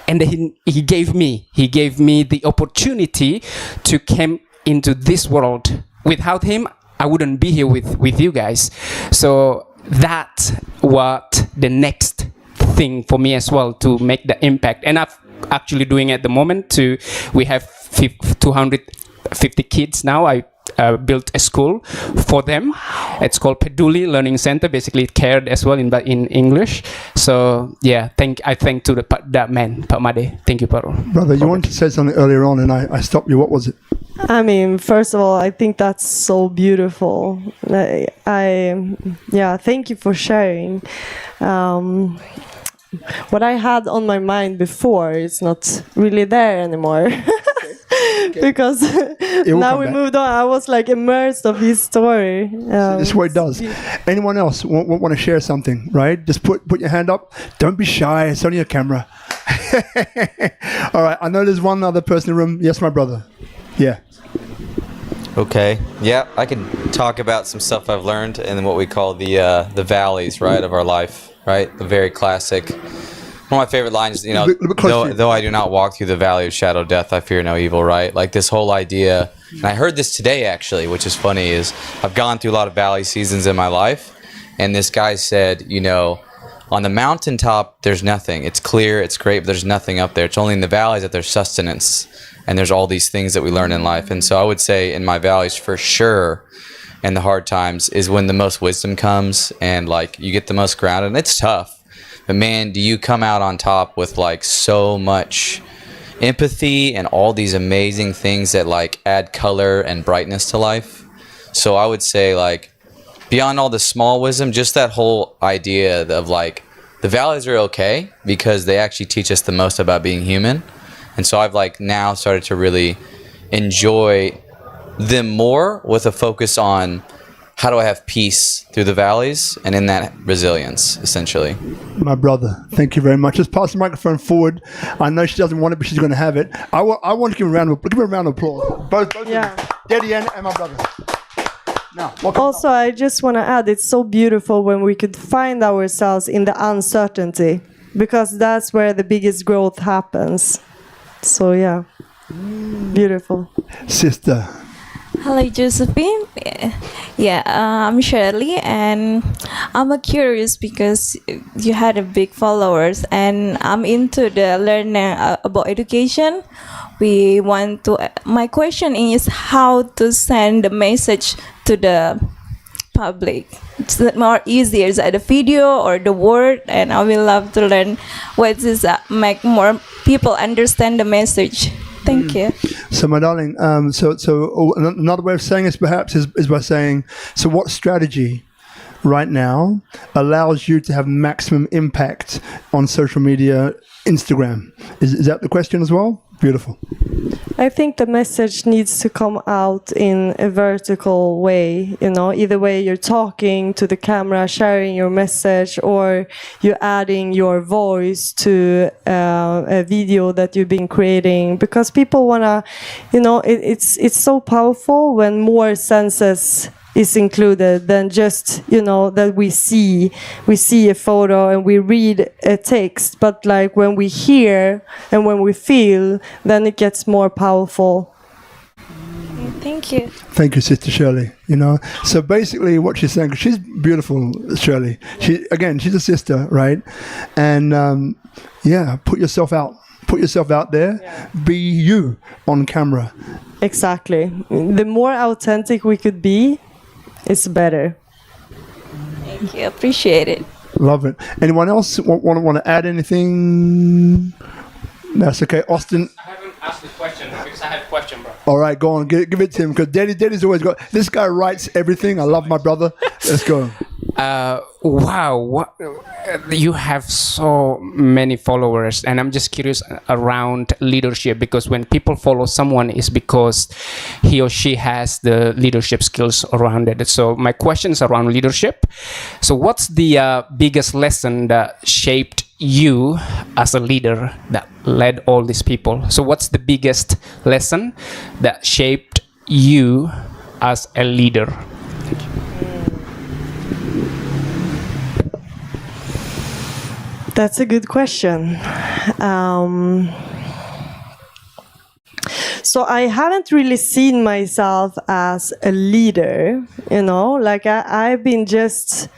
And he gave me the opportunity to come into this world. Without him, I wouldn't be here with you guys. So that's what the next thing for me as well, to make the impact. And I'm actually doing it at the moment. We have 250 kids now. I built a school for them. It's called Peduli Learning Center. Basically, it cared as well in English. So yeah, I thank to that man, Pak Made. Thank you, Pak. Brother, you wanted to say something earlier on, and I stopped you. What was it? I mean, first of all, I think that's so beautiful. Thank you for sharing. What I had on my mind before is not really there anymore. Okay. Because now we moved on. I was like immersed of his story. This is what it does. Anyone else want to share something, right? Just put your hand up. Don't be shy. It's only a camera. All right. I know there's one other person in the room. Yes, my brother. Yeah. Okay. Yeah, I can talk about some stuff I've learned in what we call the valleys, right, of our life. Right, the very classic. One of my favorite lines, though I do not walk through the valley of shadow death, I fear no evil. Right, like this whole idea. And I heard this today actually, which is funny. Is I've gone through a lot of valley seasons in my life, and this guy said, on the mountaintop there's nothing. It's clear, it's great, but there's nothing up there. It's only in the valleys that there's sustenance, and there's all these things that we learn in life. And so I would say in my valleys for sure, and the hard times is when the most wisdom comes, and like you get the most grounded. And it's tough, but man, do you come out on top with like so much empathy and all these amazing things that like add color and brightness to life. So I would say, like, beyond all the small wisdom, just that whole idea of like the valleys are okay because they actually teach us the most about being human. And so I've like now started to really enjoy them more with a focus on how do I have peace through the valleys and in that resilience, essentially. My brother, thank you very much. Just pass the microphone forward. I know she doesn't want it, but she's going to have it. I want to give a round of applause. Both yeah. Daddy and my brother. Now, also, I just want to add, it's so beautiful when we could find ourselves in the uncertainty, because that's where the biggest growth happens. So yeah, beautiful. Sister. Hello, Josephine. Yeah, I'm Shirley, and I'm curious because you had a big followers, and I'm into the learning about education. My question is how to send the message to the public. Is it more easier? Is it the video or the word? And I will love to learn what is make more people understand the message. Thank you. So, my darling, so another way of saying this perhaps is by saying, so what strategy right now allows you to have maximum impact on social media, Instagram? Is that the question as well? Beautiful. I think the message needs to come out in a vertical way, either way you're talking to the camera, sharing your message, or you're adding your voice to a video that you've been creating, because people wanna, it's so powerful when more senses is included than just that we see a photo and we read a text, but like when we hear and when we feel, then it gets more powerful. Thank you. Thank you, Sister Shirley. So basically what she's saying, she's beautiful, Shirley. She's a sister, right? And put yourself out. Put yourself out there. Yeah. Be you on camera. Exactly. The more authentic we could be, it's better. Thank you. Appreciate it. Love it. Anyone else want to add anything? That's okay. Austin. I haven't asked the question because I had a question, bro. All right, go on. Give it to him, because Daddy's always got. This guy writes everything. I love my brother. Let's go. Wow, you have so many followers, and I'm just curious around leadership, because when people follow someone is because he or she has the leadership skills around it. So my question is around leadership. So what's the biggest lesson that shaped you as a leader that led all these people? So what's the biggest lesson that shaped you as a leader? That's a good question. So I haven't really seen myself as a leader, like I've been just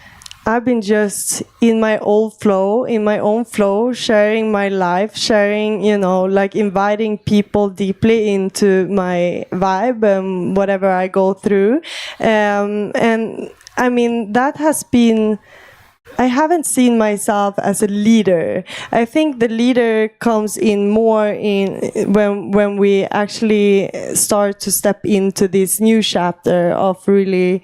in my own flow, sharing my life, like inviting people deeply into my vibe and whatever I go through. And I mean, that has been, I haven't seen myself as a leader. I think the leader comes in more in when we actually start to step into this new chapter of really,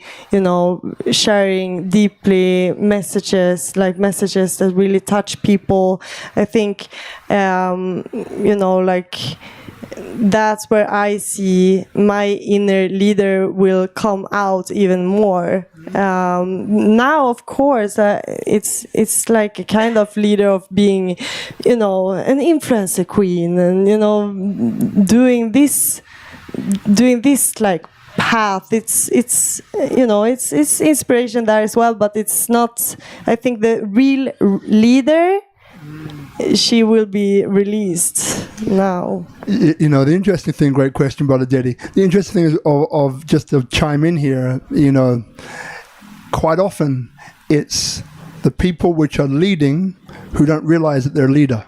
sharing deeply messages that really touch people. I think, like, that's where I see my inner leader will come out even more. Now, of course, it's like a kind of leader of being, an influencer queen, and doing this like path. It's inspiration there as well, but it's not. I think the real leader, she will be released now. The interesting thing, great question, Brother Deddy. The interesting thing is of just to chime in here, quite often it's the people which are leading who don't realize that they're a leader.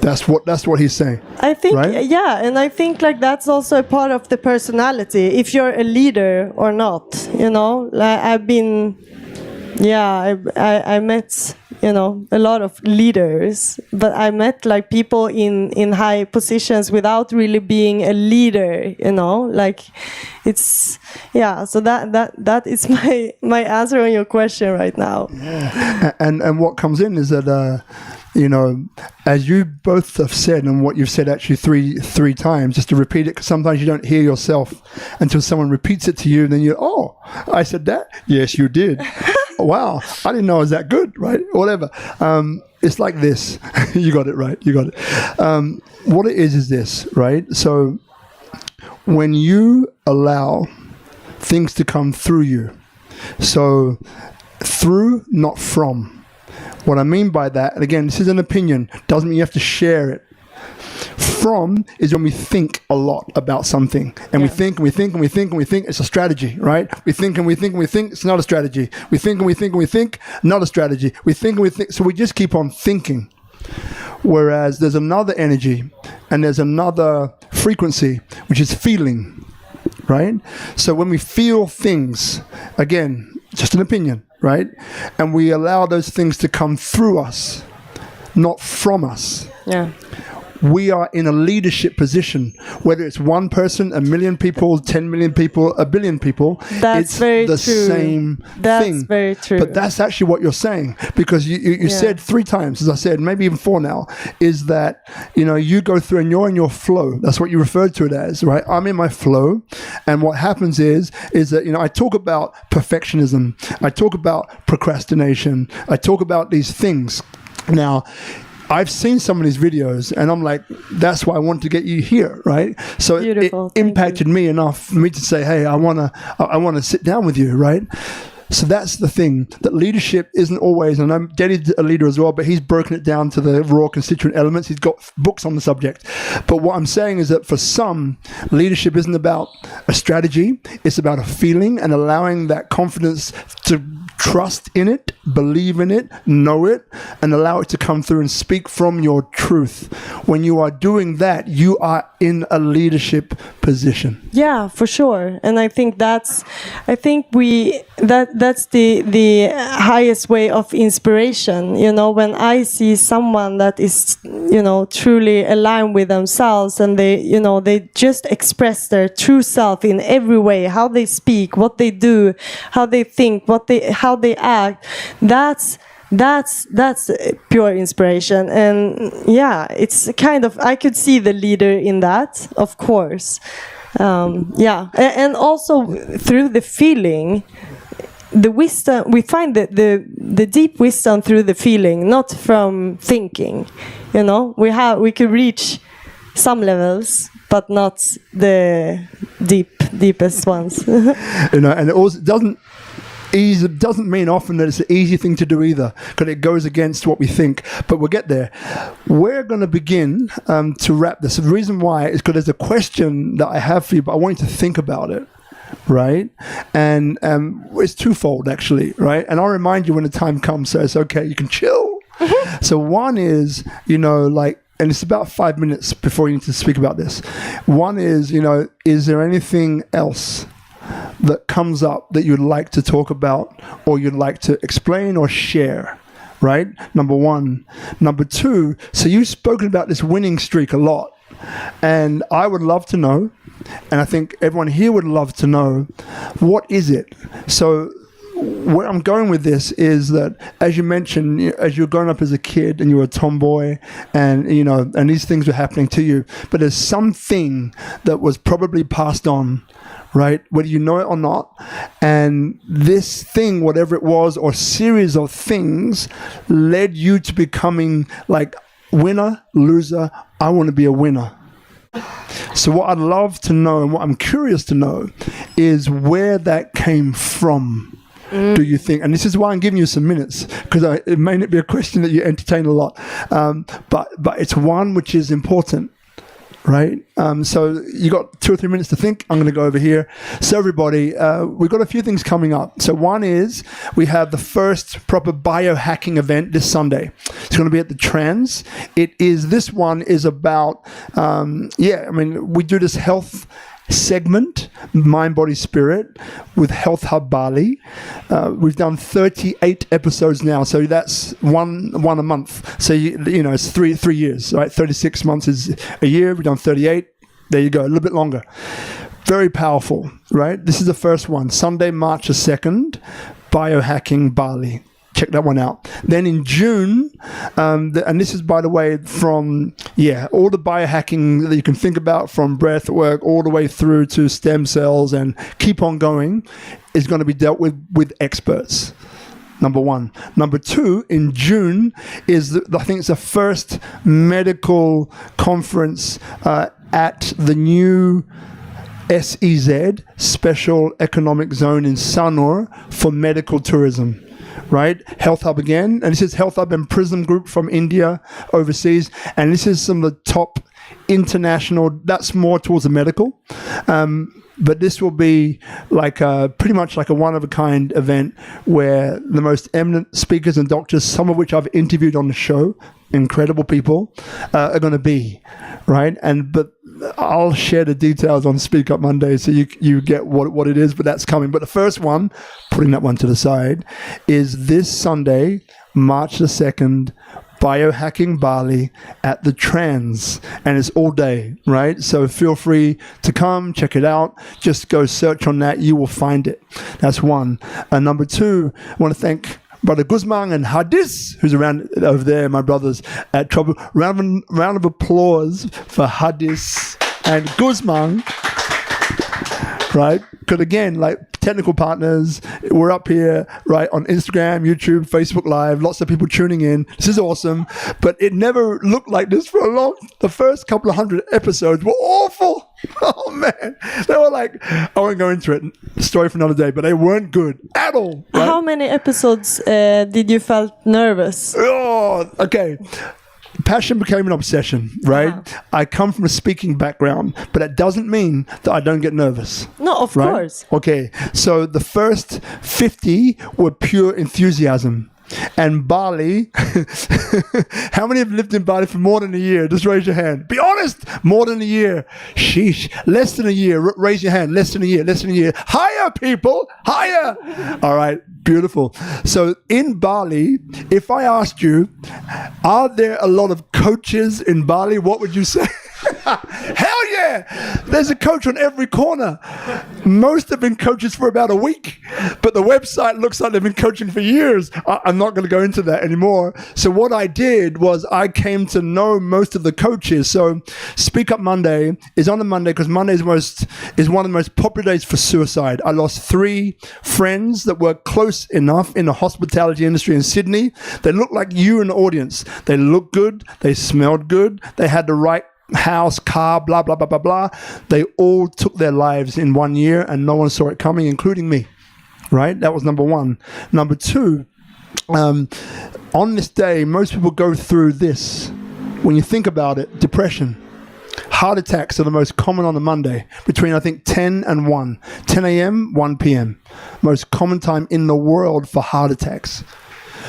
That's what he's saying. I think, right? Yeah, and I think like that's also a part of the personality. If you're a leader or not, I've been, I met, a lot of leaders, but I met like people in high positions without really being a leader, like it's, so that is my answer on your question right now. Yeah. And what comes in is that, as you both have said, and what you've said actually three times, just to repeat it, because sometimes you don't hear yourself until someone repeats it to you, and then I said that? Yes, you did. Wow, I didn't know it was that good, right? Whatever. It's like this. You got it right. You got it. What it is this, right? So when you allow things to come through you, so through, not from. What I mean by that, and again, this is an opinion, doesn't mean you have to share it. From is when we think a lot about something, and we think and we think and we think and we think. It's a strategy, right? We think and we think and we think. It's not a strategy. We think and we think and we think. Not a strategy. We think and we think. So we just keep on thinking. Whereas there's another energy, and there's another frequency, which is feeling, right? So when we feel things, again, just an opinion, right? And we allow those things to come through us, not from us. Yeah. we are in a leadership position, whether it's one person, 1 million people, 10 million people, 1 billion people. That's it's very the true. same That's thing. very true. But that's actually what you're saying, because you said 3 times, as I said, maybe even 4 now, is that, you go through and you're in your flow. That's what you referred to it as, right? I'm in my flow. And what happens is that, I talk about perfectionism. I talk about procrastination. I talk about these things. Now, I've seen some of these videos, and I'm like, that's why I want to get you here, right? So it impacted me enough for me to say, hey, I wanna sit down with you, right? So that's the thing, that leadership isn't always, and I'm Daddy's a leader as well, but he's broken it down to the raw constituent elements. He's got books on the subject. But what I'm saying is that for some, leadership isn't about a strategy. It's about a feeling and allowing that confidence to trust in it, believe in it, know it, and allow it to come through and speak from your truth. When you are doing that, you are in a leadership position. Yeah, for sure. And I think that's the highest way of inspiration. When I see someone that is, truly aligned with themselves, and they just express their true self in every way, how they speak, what they do, how they think, how they act. That's pure inspiration. And it's kind of, I could see the leader in that, of course. And also through the feeling, the wisdom, we find that the deep wisdom through the feeling, not from thinking. We could reach some levels, but not the deepest ones. And it also doesn't mean often that it's an easy thing to do either, because it goes against what we think. But we'll get there. We're going to begin to wrap this. The reason why is because there's a question that I have for you, but I want you to think about it. Right? And it's twofold, actually, right? And I'll remind you when the time comes, so it's okay, you can chill. So one is, and it's about 5 minutes before you need to speak about this. One is, is there anything else that comes up that you'd like to talk about, or you'd like to explain or share? Right? Number one. Number two, so you've spoken about this winning streak a lot. And I would love to know, and I think everyone here would love to know, what is it? So where I'm going with this is that, as you mentioned, as you're growing up as a kid and you were a tomboy, and and these things were happening to you, but there's something that was probably passed on, right? Whether you know it or not. And this thing, whatever it was, or series of things, led you to becoming like winner, loser. I want to be a winner. So what I'd love to know, and what I'm curious to know, is where that came from. Do you think? And this is why I'm giving you some minutes, because it may not be a question that you entertain a lot, but it's one which is important. Right? So you got 2 or 3 minutes to think. I'm going to go over here. So everybody, we've got a few things coming up. So one is we have the first proper biohacking event this Sunday. It's going to be at the Trans. This one is about, we do this health segment, Mind, Body, Spirit, with Health Hub Bali. We've done 38 episodes now, so that's one a month. So it's 3 years, right? 36 months is a year. We've done 38. There you go, a little bit longer. Very powerful, right? This is the first one, Sunday, March the 2nd, Biohacking Bali. Check that one out. Then in June, and this is, by the way, from all the biohacking that you can think about, from breath work all the way through to stem cells and keep on going, is going to be dealt with experts. Number one. Number two, in June is I think it's the first medical conference at the new SEZ, Special Economic Zone in Sanur, for medical tourism. Right? Health Hub again. And this is Health Hub and Prism Group from India, overseas. And this is some of the top international, that's more towards the medical. But this will be pretty much like a one-of-a-kind event where the most eminent speakers and doctors, some of which I've interviewed on the show, incredible people, are going to be, right? But I'll share the details on SpeakuP Monday, so you get what it is, but that's coming. But the first one, putting that one to the side, is this Sunday, March the 2nd, Biohacking Bali at the Trans, and it's all day, right? So feel free to come check it out. Just go search on that, you will find it. That's one. And number two, I want to thank Brother Guzman and Hadis, who's around over there, my brothers at Trouble. Round of applause for Hadis and Guzman, right? Because again, like technical partners, we're up here, right, on Instagram, YouTube, Facebook Live, lots of people tuning in. This is awesome, but it never looked like this for a long. The first couple of 100 episodes were awful. Oh man, they were like, I won't go into it. Story for another day, but they weren't good at all. Right? How many episodes did you felt nervous? Oh, okay. Passion became an obsession, right? Uh-huh. I come from a speaking background, but that doesn't mean that I don't get nervous. No, of right? course. Okay, so the first 50 were pure enthusiasm. And Bali, how many have lived in Bali for more than a year? Just raise your hand. Be honest, more than a year. Sheesh, less than a year. Raise your hand. Less than a year. Less than a year. Higher, people, higher. All right, beautiful. So in Bali, if I asked you, are there a lot of coaches in Bali? What would you say? Hell yeah! There's a coach on every corner. Most have been coaches for about a week, but the website looks like they've been coaching for years. I'm not going to go into that anymore. So what I did was I came to know most of the coaches. So Speak Up Monday is on a Monday because Monday is one of the most popular days for suicide. I lost 3 friends that were close enough in the hospitality industry in Sydney. They looked like you in the audience. They looked good. They smelled good. They had the right house, car, blah, blah, blah, blah, blah. They all took their lives in 1 year and no one saw it coming, including me, right? That was number one. Number two, on this day, most people go through this. When you think about it, depression. Heart attacks are the most common on a Monday, between, I think, 10 and 1. 10 a.m., 1 p.m. Most common time in the world for heart attacks.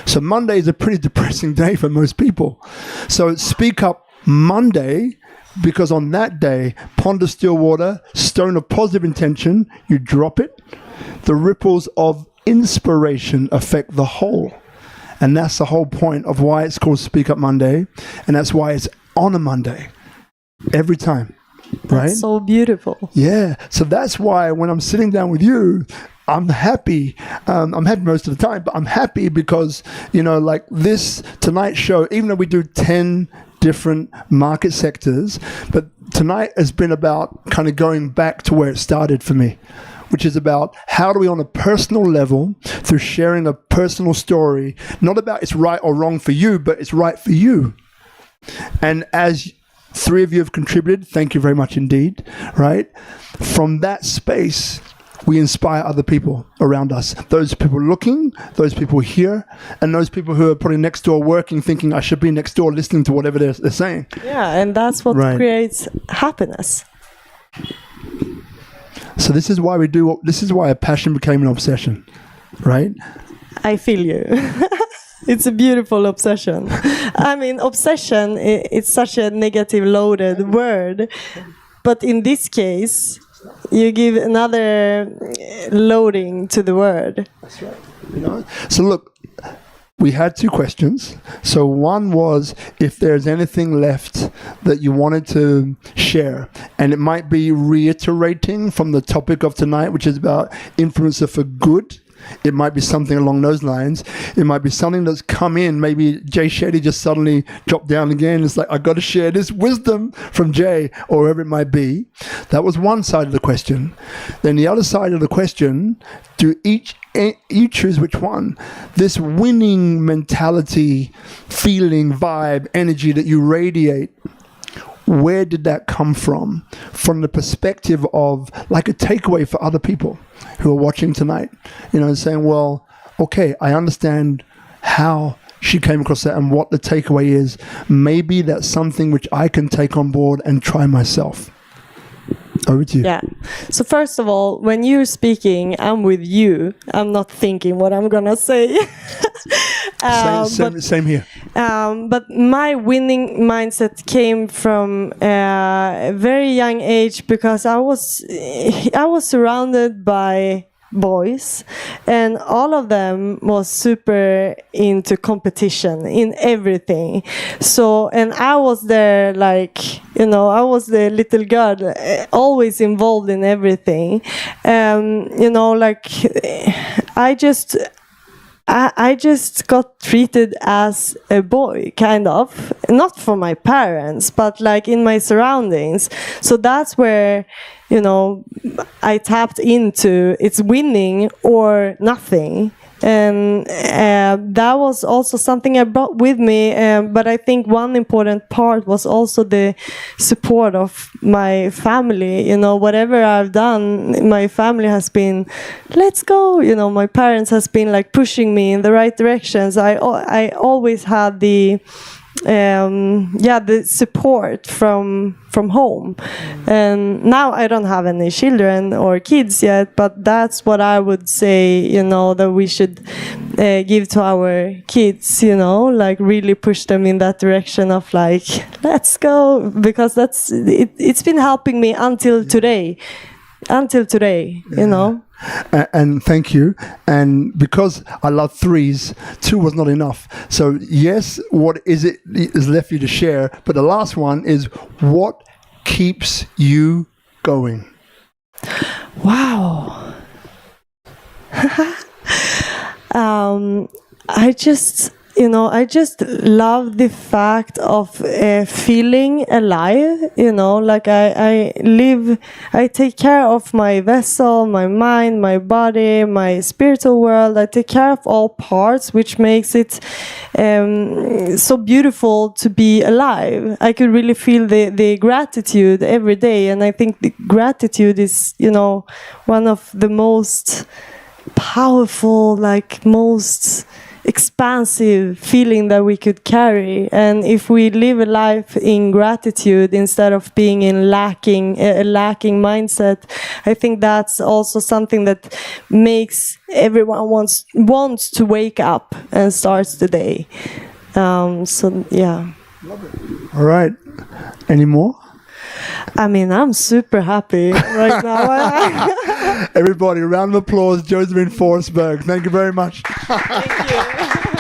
So Monday is a pretty depressing day for most people. So Speak Up Monday, because on that day, pond of still water, stone of positive intention, you drop it, the ripples of inspiration affect the whole. And that's the whole point of why it's called Speak Up Monday, and that's why it's on a Monday every time, right? That's so beautiful. Yeah, so that's why when I'm sitting down with you, I'm happy. I'm happy most of the time, but I'm happy because, you know, like this tonight show, even though we do 10 different market sectors, but tonight has been about kind of going back to where it started for me, which is about how do we on a personal level, through sharing a personal story, not about it's right or wrong for you, but it's right for you. And as 3 of you have contributed, thank you very much indeed, right? From that space, we inspire other people around us. Those people looking, those people here, and those people who are probably next door working, thinking I should be next door listening to whatever they're saying. Yeah, and that's what creates happiness. So this is why we do. This is why a passion became an obsession, right? I feel you. It's a beautiful obsession. I mean, obsession, it's such a negative loaded word. But in this case, you give another loading to the word. That's right. You know? So look, we had 2 questions. So one was if there's anything left that you wanted to share, and it might be reiterating from the topic of tonight, which is about influencer for good. It might be something along those lines. It might be something that's come in. Maybe Jay Shetty just suddenly dropped down again. It's like, I got to share this wisdom from Jay, or whoever it might be. That was one side of the question. Then the other side of the question, you choose which one. This winning mentality, feeling, vibe, energy that you radiate, where did that come from? From the perspective of like a takeaway for other people who are watching tonight, you know, saying, well, okay, I understand how she came across that and what the takeaway is. Maybe that's something which I can take on board and try myself. Over to you. Yeah. So first of all, when you're speaking, I'm with you. I'm not thinking what I'm gonna say. Same here. But my winning mindset came from a very young age because I was surrounded by boys, and all of them was super into competition in everything. So, and I was there, like, you know, I was the little girl, always involved in everything. You know, like, I just got treated as a boy, kind of. Not for my parents, but like in my surroundings. So that's where, you know, I tapped into it's winning or nothing. And that was also something I brought with me. But I think one important part was also the support of my family. You know, whatever I've done, my family has been, let's go. You know, my parents has been like pushing me in the right directions. I always had the support from home. And now I don't have any children or kids yet, but that's what I would say, you know, that we should give to our kids, you know, like really push them in that direction of like, let's go, because it's been helping me until today, you know. And thank you. And because I love threes, 2 was not enough. So yes, what is it is left for you to share? But the last one is, what keeps you going? Wow. I just love the fact of feeling alive, you know, like I take care of my vessel, my mind, my body, my spiritual world. I take care of all parts, which makes it so beautiful to be alive. I could really feel the gratitude every day. And I think the gratitude is, you know, one of the most powerful, like most expansive feeling that we could carry. And if we live a life in gratitude instead of being in a lacking mindset, I think that's also something that makes everyone wants to wake up and starts the day. So yeah. Love it. All right. Any more? I mean, I'm super happy right now. Everybody, a round of applause, Josefine Forsberg. Thank you very much. Thank you.